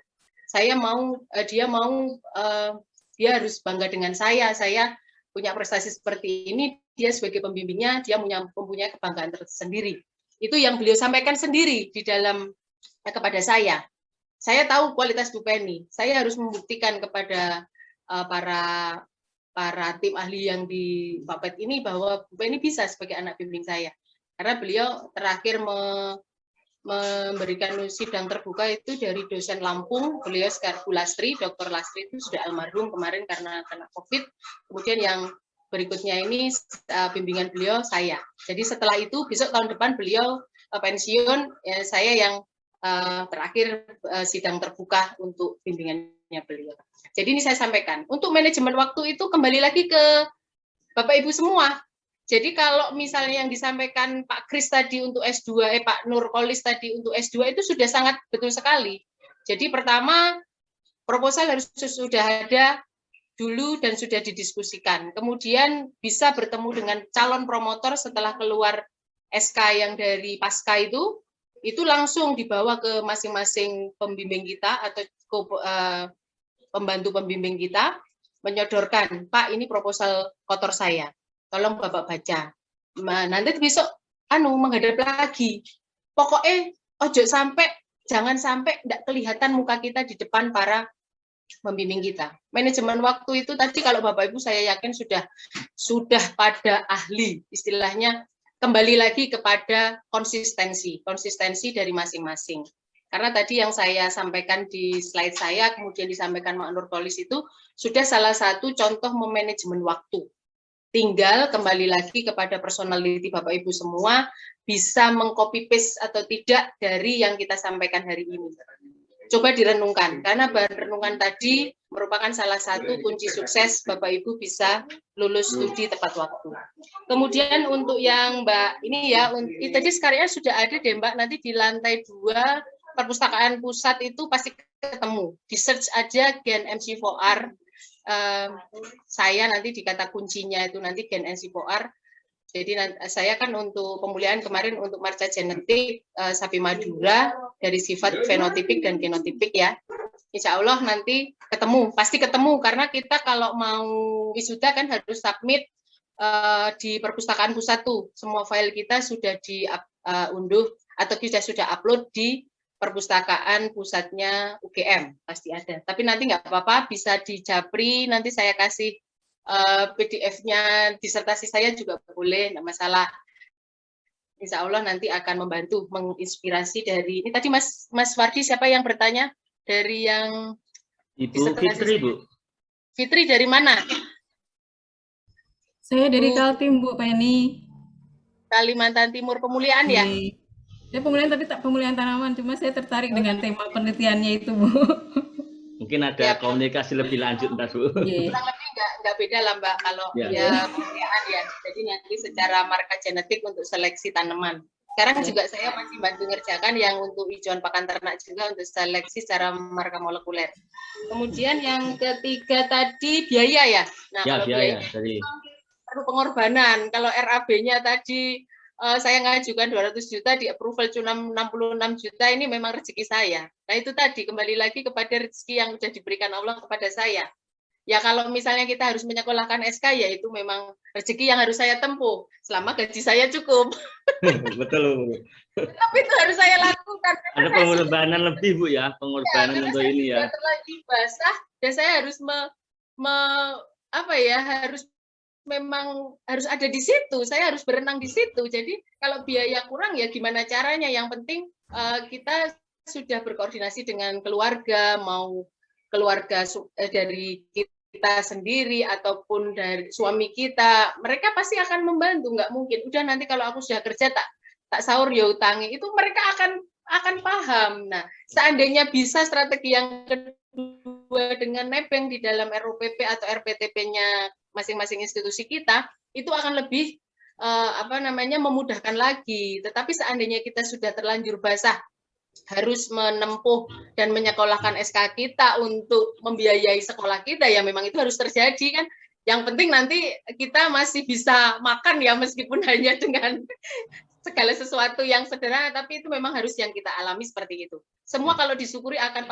S4: Dia harus bangga dengan saya punya prestasi seperti ini, dia sebagai pembimbingnya, dia mempunyai kebanggaan tersendiri. Itu yang beliau sampaikan sendiri di dalam kepada saya. Saya tahu kualitas Bu Penny. Saya harus membuktikan kepada para tim ahli yang di Bapet ini bahwa Bu Penny bisa sebagai anak bimbing saya. Karena beliau terakhir memberikan sidang terbuka itu dari dosen Lampung, beliau sekarang Bu Lastri, Dr. Lastri itu sudah almarhum kemarin karena kena COVID. Kemudian yang berikutnya ini bimbingan beliau saya. Jadi setelah itu besok tahun depan beliau pensiun, ya, saya yang terakhir sidang terbuka untuk bimbingannya beliau. Jadi ini saya sampaikan. Untuk manajemen waktu itu kembali lagi ke Bapak Ibu semua. Jadi kalau misalnya yang disampaikan Pak Kris tadi untuk S2, Pak Nurkolis tadi untuk S2 itu sudah sangat betul sekali. Jadi pertama, proposal harus sudah ada dulu dan sudah didiskusikan. Kemudian bisa bertemu dengan calon promotor setelah keluar SK yang dari pasca itu langsung dibawa ke masing-masing pembimbing kita atau pembantu pembimbing kita, menyodorkan, Pak ini proposal kotor saya. Tolong Bapak baca. Nanti besok menghadap lagi. Pokoknya jangan sampai tidak kelihatan muka kita di depan para pembimbing kita. Manajemen waktu itu tadi kalau Bapak Ibu saya yakin sudah pada ahli. Istilahnya kembali lagi kepada konsistensi dari masing-masing. Karena tadi yang saya sampaikan di slide saya, kemudian disampaikan Mak Nurkolis itu sudah salah satu contoh memanajemen waktu. Tinggal kembali lagi kepada personality Bapak Ibu semua, bisa meng-copy paste atau tidak dari yang kita sampaikan hari ini. Coba direnungkan, karena bahan renungan tadi merupakan salah satu kunci sukses Bapak Ibu bisa lulus studi tepat waktu. Kemudian untuk yang Mbak, ini ya, tadi sekarang sudah ada deh Mbak, nanti di lantai 2, perpustakaan pusat itu pasti ketemu. Di search aja Gen MC4R, saya nanti di kata kuncinya itu nanti Gen MC4R. Jadi saya kan untuk pemulihan kemarin untuk marca genetik sapi Madura dari sifat fenotipik dan genotipik ya. Insya Allah nanti pasti ketemu karena kita kalau mau wisuda kan harus submit di perpustakaan pusat tuh. Semua file kita sudah diunduh atau kita sudah upload di perpustakaan pusatnya UGM pasti ada. Tapi nanti nggak apa-apa, bisa di Japri, nanti saya kasih PDF-nya disertasi saya juga boleh, nggak masalah. Insya Allah nanti akan membantu menginspirasi dari ini tadi Mas Wardi siapa yang bertanya dari yang
S2: Ibu Fitri Bu.
S4: Fitri dari mana?
S6: Saya dari Kaltim Bu Penny.
S4: Kalimantan Timur pemulihan ya?
S6: Saya pemulihan tapi tak pemulihan tanaman, cuma saya tertarik dengan tema penelitiannya itu Bu.
S2: Mungkin ada komunikasi lebih lanjut Mbak Bu.
S4: Kurang lebih nggak beda lah Mbak kalau ya pemulihan ya. Jadi nanti secara marka genetik untuk seleksi tanaman. Sekarang juga saya masih bantu ngerjakan yang untuk hijauan pakan ternak juga untuk seleksi secara marka molekuler. Kemudian yang ketiga tadi biaya ya. Nah,
S2: ya,
S4: kalau
S2: biaya dari
S4: perlu pengorbanan. Kalau RAB-nya tadi saya ngajukan 200 juta di approval cuma 66 juta, ini memang rezeki saya. Nah itu tadi kembali lagi kepada rezeki yang sudah diberikan Allah kepada saya. Ya kalau misalnya kita harus menyekolahkan SK, ya itu memang rezeki yang harus saya tempuh selama gaji saya cukup.
S2: Betul, Bu.
S4: Tapi itu harus saya lakukan.
S2: Ada pengorbanan lebih, Bu, ya, pengorbanan
S4: Ya,
S2: untuk ini ya.
S4: terlanjur basah dan saya harus memang harus ada di situ, saya harus berenang di situ. Jadi kalau biaya kurang ya gimana caranya, yang penting kita sudah berkoordinasi dengan keluarga, mau keluarga dari kita sendiri ataupun dari suami kita, mereka pasti akan membantu. Nggak mungkin udah nanti kalau aku sudah kerja tak sahur ya utangi, itu mereka akan paham. Nah, seandainya bisa strategi yang kedua dengan nebeng di dalam RUPP atau RPTP-nya masing-masing institusi kita, itu akan lebih memudahkan lagi. Tetapi seandainya kita sudah terlanjur basah, harus menempuh dan menyekolahkan SK kita untuk membiayai sekolah kita, ya memang itu harus terjadi kan. Yang penting nanti kita masih bisa makan ya, meskipun hanya dengan segala sesuatu yang sederhana, tapi itu memang harus yang kita alami seperti itu. Semua kalau disyukuri akan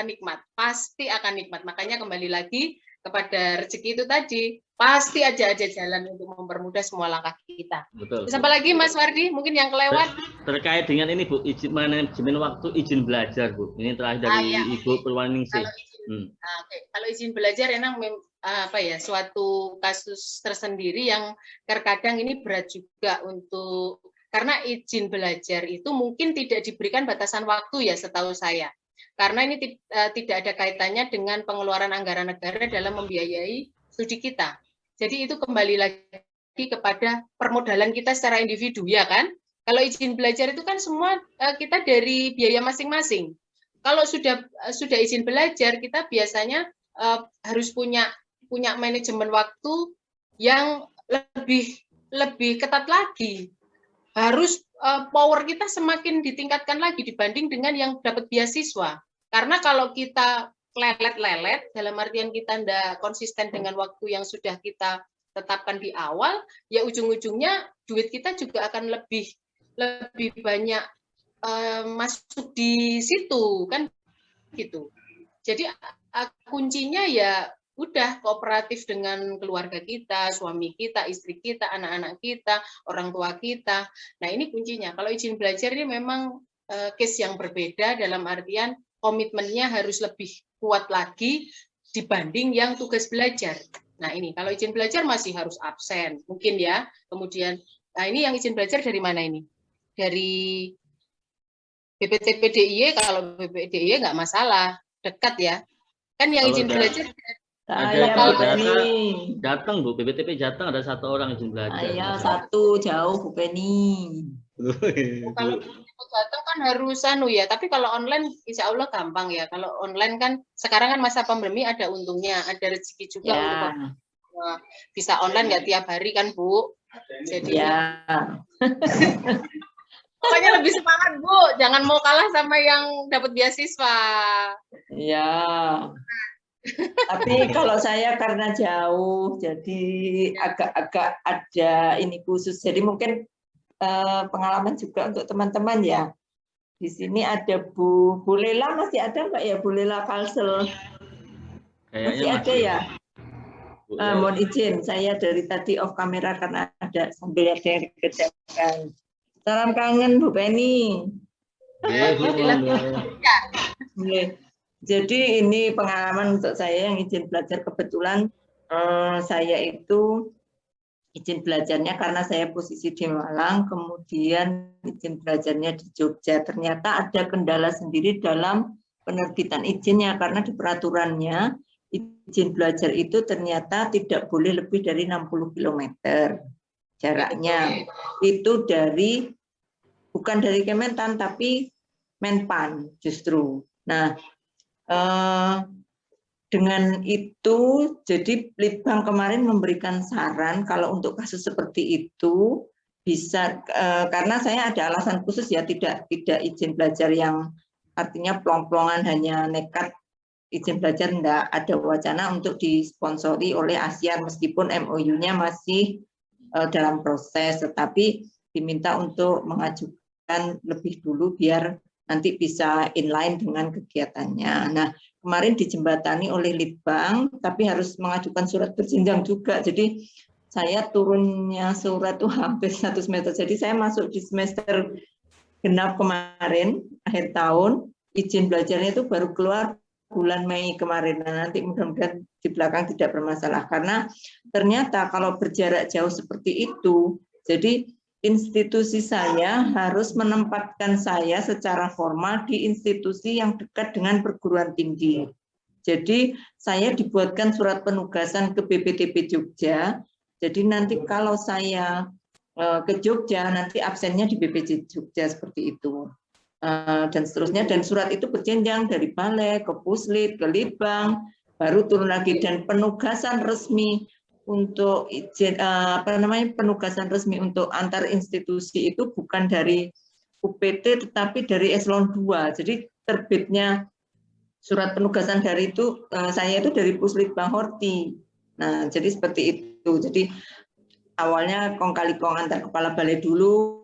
S4: nikmat, pasti akan nikmat. Makanya kembali lagi kepada rezeki itu tadi, pasti aja jalan untuk mempermudah semua langkah kita.
S2: Betul.
S4: Terus apa lagi Mas Wardi? Mungkin yang kelewat.
S2: Terkait dengan ini, Bu, izin manajemen waktu izin belajar, Bu. Ini terakhir dari Ibu Purwaningsih.
S4: Kalau izin belajar emang suatu kasus tersendiri yang terkadang ini berat juga untuk, karena izin belajar itu mungkin tidak diberikan batasan waktu ya setahu saya. Karena ini tidak ada kaitannya dengan pengeluaran anggaran negara dalam membiayai studi kita. Jadi itu kembali lagi kepada permodalan kita secara individu, ya kan? Kalau izin belajar itu kan semua kita dari biaya masing-masing. Kalau sudah izin belajar, kita biasanya harus punya manajemen waktu yang lebih ketat lagi. Harus power kita semakin ditingkatkan lagi dibanding dengan yang dapat beasiswa. Karena kalau kita lelet, dalam artian kita tidak konsisten dengan waktu yang sudah kita tetapkan di awal, ya ujung-ujungnya duit kita juga akan lebih banyak masuk di situ, kan gitu. Jadi kuncinya ya udah kooperatif dengan keluarga kita, suami kita, istri kita, anak-anak kita, orang tua kita. Nah ini kuncinya. Kalau izin belajar ini memang case yang berbeda, dalam artian komitmennya harus lebih kuat lagi dibanding yang tugas belajar. Nah ini kalau izin belajar masih harus absen mungkin ya. Kemudian, nah ini yang izin belajar dari mana ini? Dari BPTP DIY. Kalau BPTP DIY nggak masalah, dekat ya. Kan yang izin belajar
S2: datang, Bu, BPTP Jateng ada satu orang izin belajar.
S7: Iya, satu jauh Bu Penny.
S4: Kalau Jateng kan harus ya, tapi kalau online insya Allah gampang ya. Kalau online kan sekarang kan masa pandemi ada untungnya, ada rezeki juga untuk bisa online nggak tiap hari kan Bu. Jadi pokoknya lebih semangat Bu, jangan mau kalah sama yang dapat beasiswa.
S7: Iya. Tapi kalau saya karena jauh, jadi agak-agak ada ini khusus. Jadi mungkin pengalaman juga untuk teman-teman ya. Di sini ada Bu Lela, masih ada nggak ya Bu Lela Kalsel? Masih ada ya? Mohon izin, saya dari tadi off kamera karena ada sambil ada yang dikerjakan. Salam kangen Bu Penny. Jadi ini pengalaman untuk saya yang izin belajar. Kebetulan saya itu izin belajarnya karena saya posisi di Malang, kemudian izin belajarnya di Jogja. Ternyata ada kendala sendiri dalam penerbitan izinnya karena di peraturannya izin belajar itu ternyata tidak boleh lebih dari 60 km jaraknya. Itu bukan dari Kementan tapi Menpan justru. Nah, dengan itu, jadi Litbang kemarin memberikan saran kalau untuk kasus seperti itu bisa, karena saya ada alasan khusus ya, tidak izin belajar yang artinya plong-plongan hanya nekat izin belajar, enggak, ada wacana untuk disponsori oleh ASEAN meskipun MOU-nya masih dalam proses, tetapi diminta untuk mengajukan lebih dulu biar nanti bisa inline dengan kegiatannya. Nah, kemarin dijembatani oleh Litbang, tapi harus mengajukan surat berjenjang juga. Jadi saya turunnya surat tuh hampir 1 semester. Jadi saya masuk di semester genap kemarin, akhir tahun, izin belajarnya itu baru keluar bulan Mei kemarin. Nah, nanti mudah-mudahan di belakang tidak bermasalah. Karena ternyata kalau berjarak jauh seperti itu, jadi institusi saya harus menempatkan saya secara formal di institusi yang dekat dengan perguruan tinggi. Jadi saya dibuatkan surat penugasan ke BPTP Jogja. Jadi nanti kalau saya ke Jogja, nanti absennya di BPJ Jogja seperti itu. Dan seterusnya, dan surat itu berjenjang dari Balek ke Puslit, ke Litbang, baru turun lagi, dan penugasan resmi untuk izin, penugasan resmi untuk antar institusi itu bukan dari UPT tetapi dari eselon 2. Jadi terbitnya surat penugasan dari itu saya itu dari Puslit Bang Horti. Nah, jadi seperti itu. Jadi awalnya kong kali kong antar kepala balai dulu,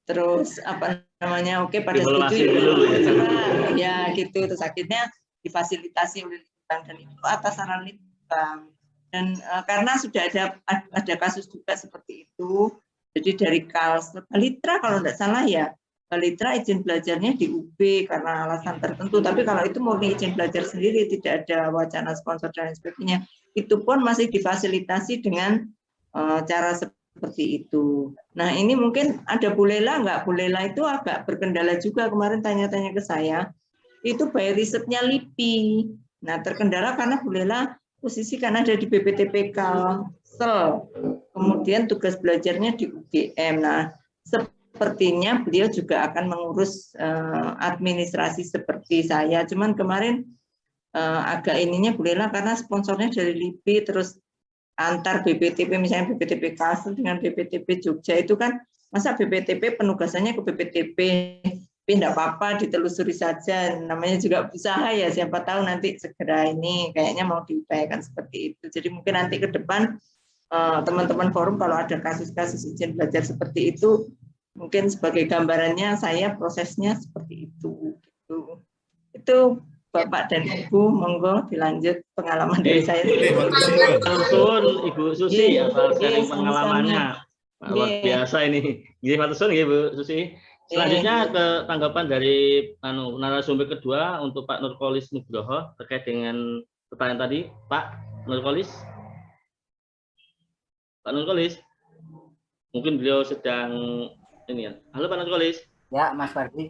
S7: terus pada setuju ya gitu, terus akhirnya difasilitasi oleh Litbang dan itu atas saran Litbang. Dan karena sudah ada kasus juga seperti itu, jadi dari Balitra kalau tidak salah ya, Balitra izin belajarnya di UB karena alasan tertentu, tapi kalau itu murni izin belajar sendiri, tidak ada wacana sponsor dan sebagainya, itu pun masih difasilitasi dengan cara seperti itu. Nah, ini mungkin ada Bulela nggak? Bulela itu agak berkendala juga, kemarin tanya-tanya ke saya, itu by risetnya LIPI. Nah, terkendala karena Bulela posisi kan ada di BPTP Kalsel, kemudian tugas belajarnya di UGM. Nah, sepertinya beliau juga akan mengurus administrasi seperti saya. Cuman kemarin agak ininya Bulela karena sponsornya dari LIPI, terus antar BPTP, misalnya BPTP Kalsel dengan BPTP Jogja itu kan, masa BPTP penugasannya ke BPTP, tidak apa-apa, ditelusuri saja, namanya juga usaha ya, siapa tahu nanti segera ini kayaknya mau diupayakan seperti itu. Jadi mungkin nanti ke depan teman-teman forum kalau ada kasus-kasus izin belajar seperti itu, mungkin sebagai gambarannya saya prosesnya seperti itu. Itu Bapak dan Ibu, monggo dilanjut pengalaman dari saya.
S2: Langsung Ibu Susi atas sharing pengalamannya. Luar biasa ini. Gimana Ibu Susi? Selanjutnya ke tanggapan dari narasumber kedua untuk Pak Nurkolis Nugroho terkait dengan pertanyaan tadi. Pak Nurkolis? Pak Nurkolis? Mungkin beliau sedang ini ya. Halo Pak Nurkolis?
S5: Ya, Mas Fardi.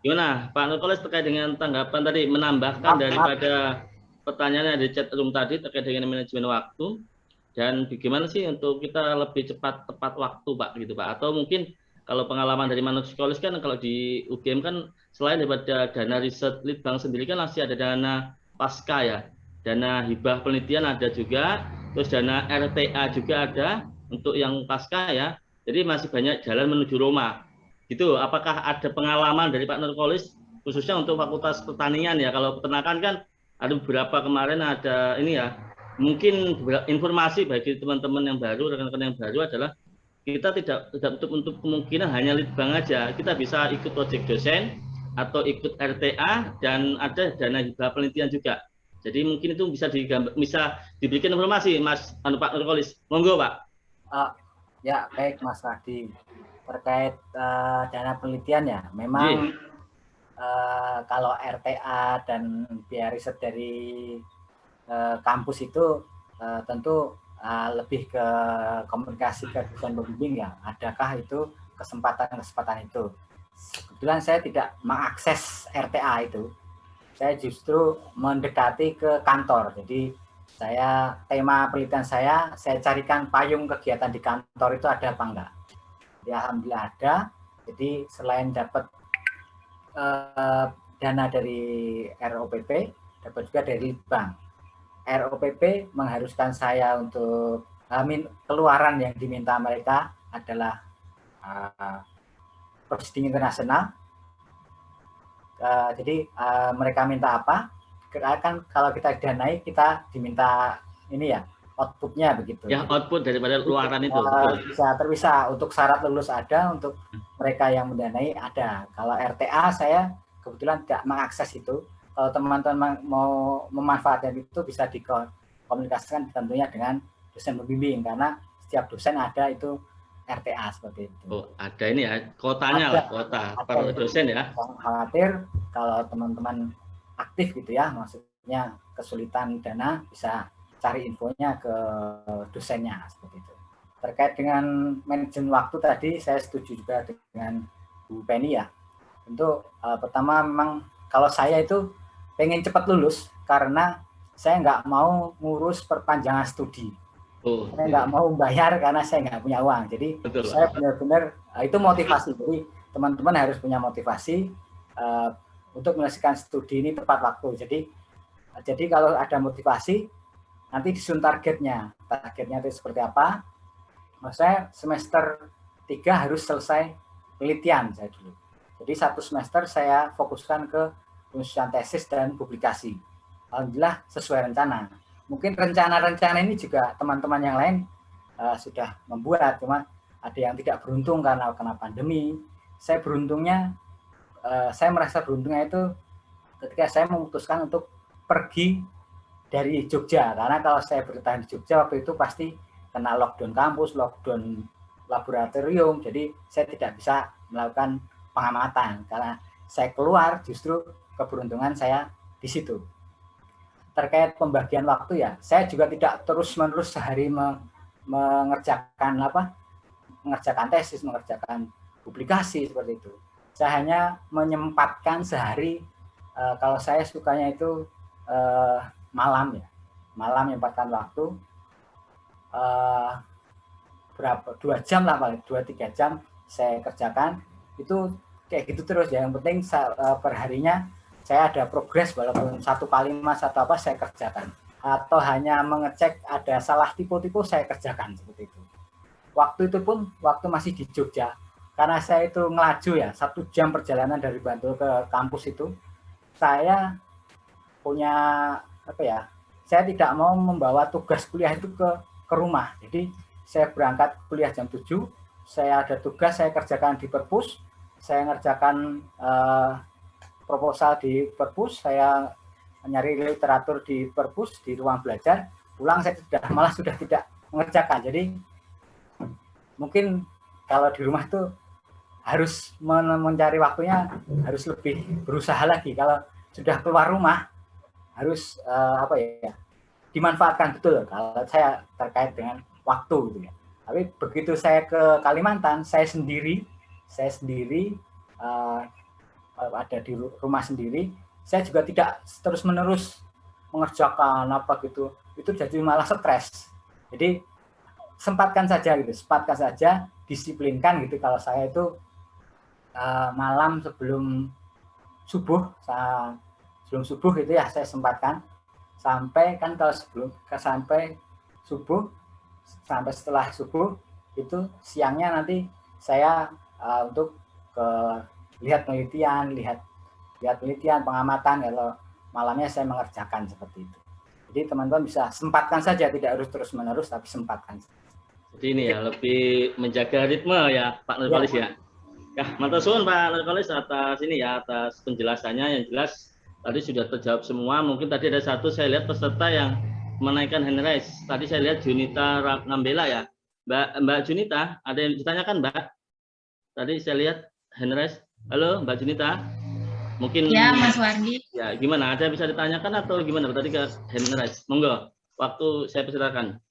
S2: Gimana Pak Nurkolis terkait dengan tanggapan tadi, menambahkan daripada pertanyaan yang di chat room tadi terkait dengan manajemen waktu, dan bagaimana sih untuk kita lebih cepat tepat waktu Pak gitu Pak, atau mungkin kalau pengalaman dari Nurkolis kan kalau di UGM kan selain daripada dana riset Litbang sendiri kan masih ada dana pasca ya, dana hibah penelitian ada juga, terus dana RTA juga ada untuk yang pasca ya, jadi masih banyak jalan menuju Roma. Gitu, apakah ada pengalaman dari Pak Nurkolis khususnya untuk Fakultas Pertanian ya? Kalau peternakan kan ada beberapa kemarin ada ini ya, mungkin informasi bagi teman-teman yang baru, rekan-rekan yang baru adalah kita tidak untuk kemungkinan hanya Litbang aja, kita bisa ikut proyek dosen atau ikut RTA dan ada dana hibah penelitian juga. Jadi mungkin itu bisa diberikan informasi Mas Pak Nurkolis. Monggo Pak.
S5: Ya baik Mas Fardi. Terkait dana penelitian ya, memang kalau RTA dan biaya riset dari kampus itu tentu lebih ke komunikasi ke dosen pembimbing ya, adakah itu kesempatan itu. Kebetulan saya tidak mengakses RTA itu, saya justru mendekati ke kantor. Jadi tema penelitian saya carikan payung kegiatan di kantor itu ada apa enggak. Ya, alhamdulillah ada. Jadi selain dapat dana dari ROPP, dapat juga dari bank. ROPP mengharuskan saya untuk keluaran yang diminta mereka adalah proceeding internasional. Jadi mereka minta apa? Kan kalau kita danai kita diminta ini ya, outputnya begitu.
S2: Ya, output daripada luaran itu. Betul.
S5: Bisa terpisah. Untuk syarat lulus ada, untuk mereka yang mendanai ada. Kalau RTA saya kebetulan tidak mengakses itu. Kalau teman-teman mau memanfaatkan itu bisa dikomunikasikan tentunya dengan dosen pembimbing, karena setiap dosen ada itu RTA seperti itu.
S2: Oh, ada ini ya, kotanya
S5: Ada.
S2: lah, kota per dosen ya.
S5: Jangan khawatir kalau teman-teman aktif gitu ya, maksudnya kesulitan dana bisa cari infonya ke dosennya seperti itu. Terkait dengan manajemen waktu tadi, saya setuju juga dengan Bu Penny ya. Tentu pertama memang kalau saya itu pengen cepat lulus karena saya nggak mau ngurus perpanjangan studi. Saya nggak mau bayar karena saya nggak punya uang. Jadi betul, saya benar-benar itu motivasi. Jadi teman-teman harus punya motivasi untuk menyelesaikan studi ini tepat waktu. Jadi kalau ada motivasi, nanti disusun targetnya. Targetnya itu seperti apa? Saya semester 3 harus selesai penelitian saya dulu. Jadi 1 semester saya fokuskan ke penyusunan tesis dan publikasi. Alhamdulillah sesuai rencana. Mungkin rencana-rencana ini juga teman-teman yang lain sudah membuat, cuma ada yang tidak beruntung karena pandemi. Saya beruntungnya, saya merasa beruntungnya itu ketika saya memutuskan untuk pergi dari Jogja, karena kalau saya bertahan di Jogja waktu itu pasti kena lockdown kampus, lockdown laboratorium, jadi saya tidak bisa melakukan pengamatan. Karena saya keluar, justru keberuntungan saya di situ. Terkait pembagian waktu ya, saya juga tidak terus-menerus sehari mengerjakan tesis, mengerjakan publikasi seperti itu. Saya hanya menyempatkan sehari, kalau saya sukanya itu malam ya, malam menyempatkan waktu berapa 2 jam lah paling, 2-3 jam saya kerjakan itu kayak gitu terus ya. Yang penting perharinya saya ada progres, walaupun 1 kalimat atau apa saya kerjakan, atau hanya mengecek ada salah tipe-tipe saya kerjakan seperti itu. Waktu itu pun waktu masih di Jogja, karena saya itu ngelaju ya 1 jam perjalanan dari Bantul ke kampus itu, saya punya saya tidak mau membawa tugas kuliah itu ke rumah. Jadi saya berangkat kuliah jam 7, saya ada tugas saya kerjakan di perpus, saya ngerjakan proposal di perpus, saya nyari literatur di perpus, di ruang belajar, pulang saya sudah tidak mengerjakan. Jadi mungkin kalau di rumah itu harus mencari waktunya, harus lebih berusaha lagi. Kalau sudah keluar rumah harus dimanfaatkan betul kalau saya terkait dengan waktu gitu ya. Tapi begitu saya ke Kalimantan, saya sendiri ada di rumah sendiri, saya juga tidak terus-menerus mengerjakan apa gitu, itu jadi malah stres. Jadi sempatkan saja, disiplinkan gitu. Kalau saya itu malam sebelum subuh itu ya saya sempatkan, sampai kan kalau sampai setelah subuh itu siangnya nanti saya untuk lihat penelitian, pengamatan. Kalau malamnya saya mengerjakan seperti itu. Jadi teman-teman bisa sempatkan saja, tidak harus terus-menerus, tapi sempatkan.
S2: Jadi ini ya, lebih menjaga ritme ya Pak Nurkolis ya. Ya, matur suwun Pak Nurkolis atas ini ya, atas penjelasannya yang jelas tadi sudah terjawab semua. Mungkin tadi ada satu saya lihat peserta yang menaikkan hand raise. Tadi saya lihat Junita Nambela ya. Mbak Junita, ada yang ditanyakan Mbak? Tadi saya lihat hand raise. Halo Mbak Junita, mungkin
S8: ya Mas Wardi.
S2: Ya gimana? Ada yang bisa ditanyakan atau gimana? Tadi ke hand raise, monggo. Waktu saya persilakan.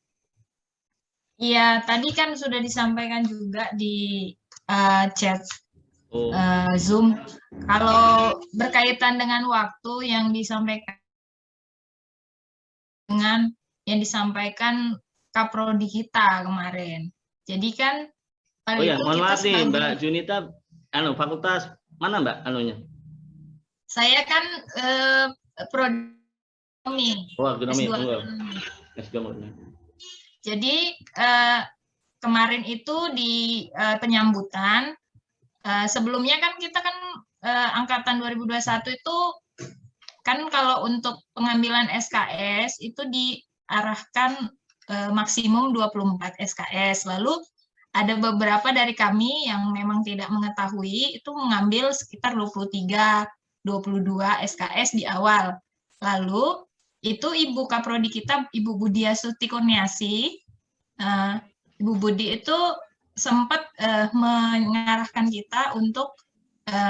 S8: Iya, tadi kan sudah disampaikan juga di chat Zoom. Kalau berkaitan dengan waktu yang disampaikan Kaprodi kita kemarin. Jadi kan
S2: mohon maaf nih Mbak Junita, fakultas mana Mbak anunya?
S8: Saya kan Prodi
S2: Agronomi.
S8: Jadi kemarin itu di penyambutan, sebelumnya kan kita kan angkatan 2021 itu kan kalau untuk pengambilan SKS itu diarahkan maksimum 24 SKS. Lalu ada beberapa dari kami yang memang tidak mengetahui itu mengambil sekitar 23, 22 SKS di awal. Lalu itu Ibu Kaprodi kita, Ibu Budia Suti Kurniasi, Ibu Budi itu sempat mengarahkan kita untuk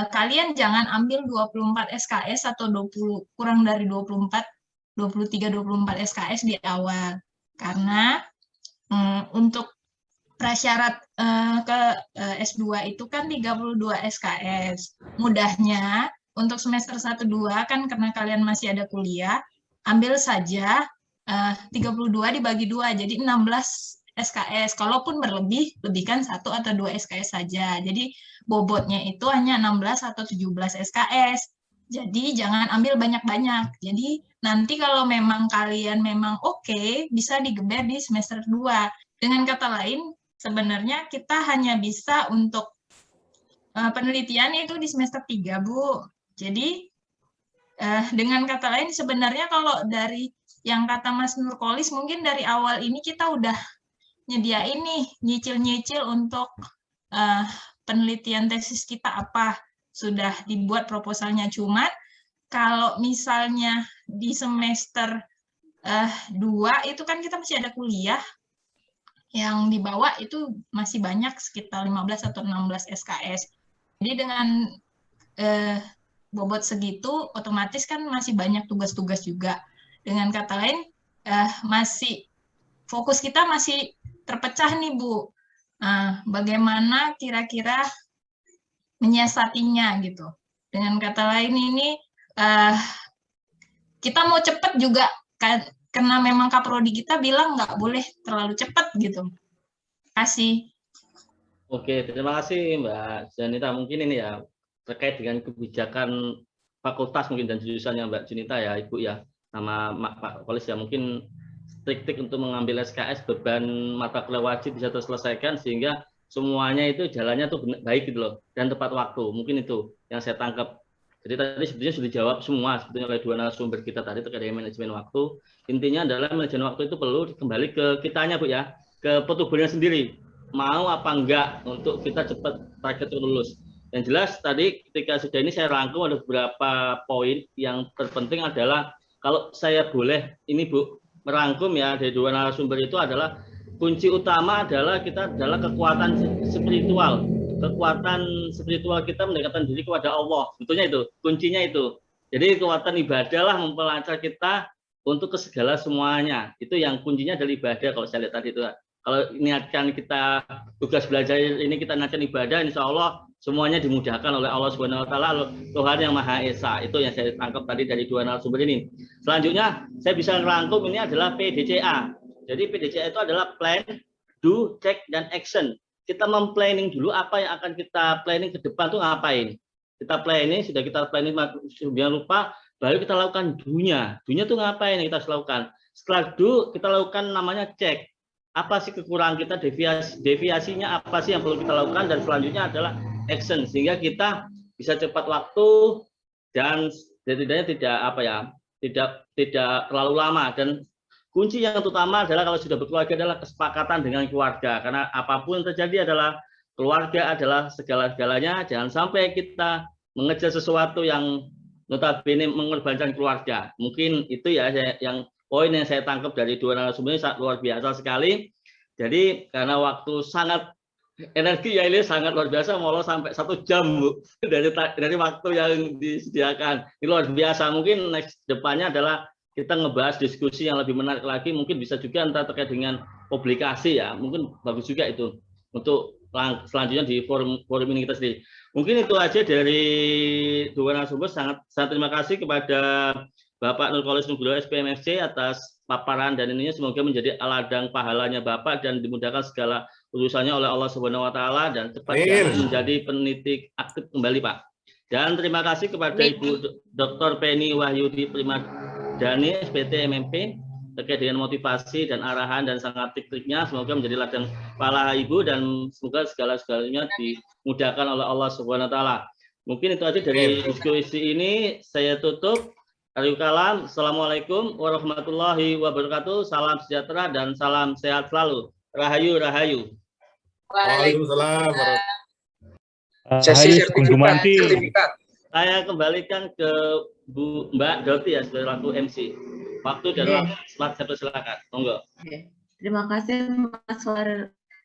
S8: kalian jangan ambil 24 SKS atau 20 kurang dari 23, 24 SKS di awal. Karena untuk prasyarat ke S2 itu kan 32 SKS. Mudahnya untuk semester 1-2 kan karena kalian masih ada kuliah, ambil saja 32 dibagi 2, jadi 16 SKS. Kalaupun berlebih, lebihkan 1 atau 2 SKS saja. Jadi bobotnya itu hanya 16 atau 17 SKS. Jadi jangan ambil banyak-banyak. Jadi nanti kalau memang kalian memang oke, bisa digeber di semester 2. Dengan kata lain, sebenarnya kita hanya bisa untuk penelitian itu di semester 3, Bu. Jadi dengan kata lain sebenarnya kalau dari yang kata Mas Nurkolis, mungkin dari awal ini kita udah nyediain nih, nyicil-nyicil untuk penelitian tesis kita apa. Sudah dibuat proposalnya, cuman kalau misalnya di semester 2 itu kan kita masih ada kuliah, yang dibawa itu masih banyak sekitar 15 atau 16 SKS. Jadi dengan bobot segitu, otomatis kan masih banyak tugas-tugas juga. Dengan kata lain, masih fokus kita masih terpecah nih, Bu. Bagaimana kira-kira menyiasatinya gitu. Dengan kata lain ini kita mau cepat juga karena memang Kaprodi kita bilang nggak boleh terlalu cepat gitu. Kasih.
S2: Oke, terima kasih Mbak Junita. Mungkin ini ya terkait dengan kebijakan fakultas mungkin dan jurusannya Mbak Junita ya, Ibu ya, sama Pak Kolis ya, mungkin strict untuk mengambil SKS, beban mata kuliah wajib bisa terselesaikan sehingga semuanya itu jalannya tuh baik gitu loh, dan tepat waktu. Mungkin itu yang saya tangkap. Jadi tadi sebetulnya sudah dijawab semua sebetulnya oleh dua narasumber kita tadi terkait dengan manajemen waktu. Intinya adalah manajemen waktu itu perlu kembali ke kitanya, Bu ya, ke petugasnya sendiri. Mau apa enggak untuk kita cepat target lulus. Yang jelas tadi ketika sudah ini saya rangkum ada beberapa poin yang terpenting adalah kalau saya boleh ini Bu merangkum ya dari dua narasumber itu adalah kunci utama adalah kita adalah kekuatan spiritual. Kekuatan spiritual kita mendekatkan diri kepada Allah. Sebetulnya itu, kuncinya itu. Jadi kekuatan ibadah lah memperlancar kita untuk ke segala semuanya. Itu yang kuncinya adalah ibadah kalau saya lihat tadi itu. Kalau niatkan kita tugas belajar ini kita niatkan ibadah, insya Allah semuanya dimudahkan oleh Allah Subhanahu Wa Taala, Tuhan yang Maha Esa. Itu yang saya tangkap tadi dari dua narasumber ini. Selanjutnya saya bisa merangkum ini adalah PDCA. Jadi PDCA itu adalah plan, do, check, dan action. Kita memplanning dulu apa yang akan kita planning ke depan tuh ngapain. Kita planning, sudah kita planning, jangan lupa, baru kita lakukan do-nya. Do-nya tuh ngapain yang kita harus lakukan. Setelah do, kita lakukan namanya check. Apa sih kekurangan kita, deviasinya apa sih yang perlu kita lakukan, dan selanjutnya adalah action. Sehingga kita bisa cepat waktu dan setidaknya tidak terlalu lama. Dan kunci yang utama adalah kalau sudah berkeluarga adalah kesepakatan dengan keluarga. Karena apapun yang terjadi adalah keluarga adalah segala-galanya. Jangan sampai kita mengejar sesuatu yang notabene mengorbankan keluarga. Mungkin itu ya yang poin yang saya tangkap dari dua narasumber ini luar biasa sekali. Jadi karena waktu sangat energi ya ini sangat luar biasa, mau sampai 1 jam Bu dari waktu yang disediakan. Ini luar biasa. Mungkin next depannya adalah kita ngebahas diskusi yang lebih menarik lagi, mungkin bisa juga antara terkait dengan publikasi ya, mungkin bagus juga itu untuk selanjutnya di forum ini kita sendiri. Mungkin itu aja dari dua narasumber. Sangat terima kasih kepada Bapak Nurkolis Nugroho SPMFC atas paparan dan ininya, semoga menjadi ladang pahalanya Bapak dan dimudahkan segala urusannya oleh Allah Subhanahu Wa Taala dan cepat menjadi peneliti aktif kembali Pak. Dan terima kasih kepada Ibu Dr. Penny Wahyudi Primadani SPT MMP terkait dengan motivasi dan arahan dan sangat triknya. Semoga menjadi ladang pahala Ibu dan semoga segala-galanya dimudahkan oleh Allah Subhanahu Wa Taala. Mungkin itu aja dari diskusi ini, saya tutup. Akhirul kalam, Assalamualaikum warahmatullahi wabarakatuh. Salam sejahtera dan salam sehat selalu. Rahayu, rahayu.
S3: Waalaikumsalam.
S9: Sesi sertifikat.
S2: Saya kembalikan ke Mbak Dolti ya selaku MC. Waktu dan waktu silakan. Monggo.
S1: Terima kasih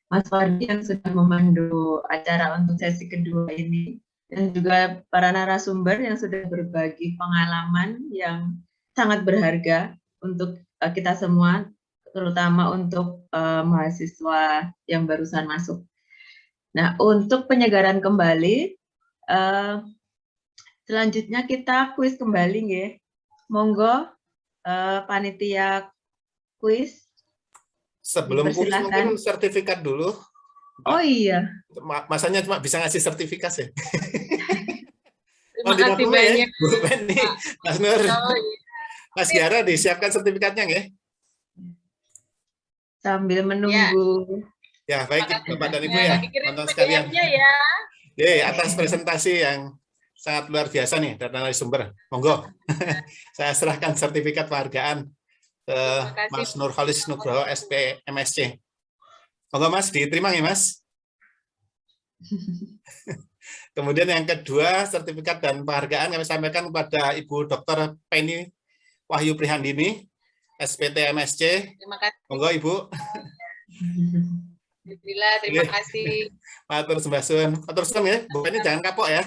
S1: Mas Wardi yang sudah memandu acara untuk sesi kedua ini, dan juga para narasumber yang sudah berbagi pengalaman yang sangat berharga untuk kita semua, terutama untuk mahasiswa yang barusan masuk. Nah, untuk penyegaran kembali, selanjutnya kita kuis kembali, nggih. Monggo panitia kuis.
S3: Sebelum kuis mungkin sertifikat dulu.
S1: Oh iya.
S3: Masanya cuma bisa ngasih sertifikat ya.
S4: Terima kasih banyak.
S3: Bu Penny, Mas Nur, Mas Giara disiapkan sertifikatnya nggih?
S1: Sambil menunggu.
S3: Ya, baik Bapak dan Ibu ya, teman-teman sekalian. Atas presentasi yang sangat luar biasa nih dari narasumber. Monggo. Saya serahkan sertifikat penghargaan ke Mas Nurholis Nugroho SP MSc. Monggo Mas, diterima ya Mas. Kemudian yang kedua, sertifikat dan penghargaan kami sampaikan kepada Ibu Dr. Penny Wahyu Prihandini, SPT MSc.
S4: Terima kasih.
S3: Monggo Ibu.
S4: Alhamdulillah, terima kasih.
S3: Matur sembah suwun. Matur suwun ya, Bu Penny jangan kapok ya.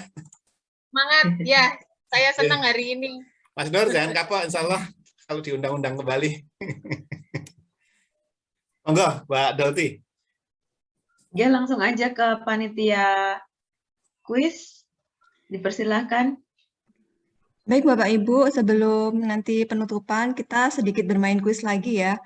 S4: Semangat ya, saya senang hari ini.
S3: Mas Nur jangan kapok, insya Allah kalau diundang-undang kembali. Monggo, Mbak Dolti.
S1: Ya, langsung aja ke panitia kuis. Dipersilahkan.
S10: Baik Bapak Ibu, sebelum nanti penutupan kita sedikit bermain kuis lagi ya.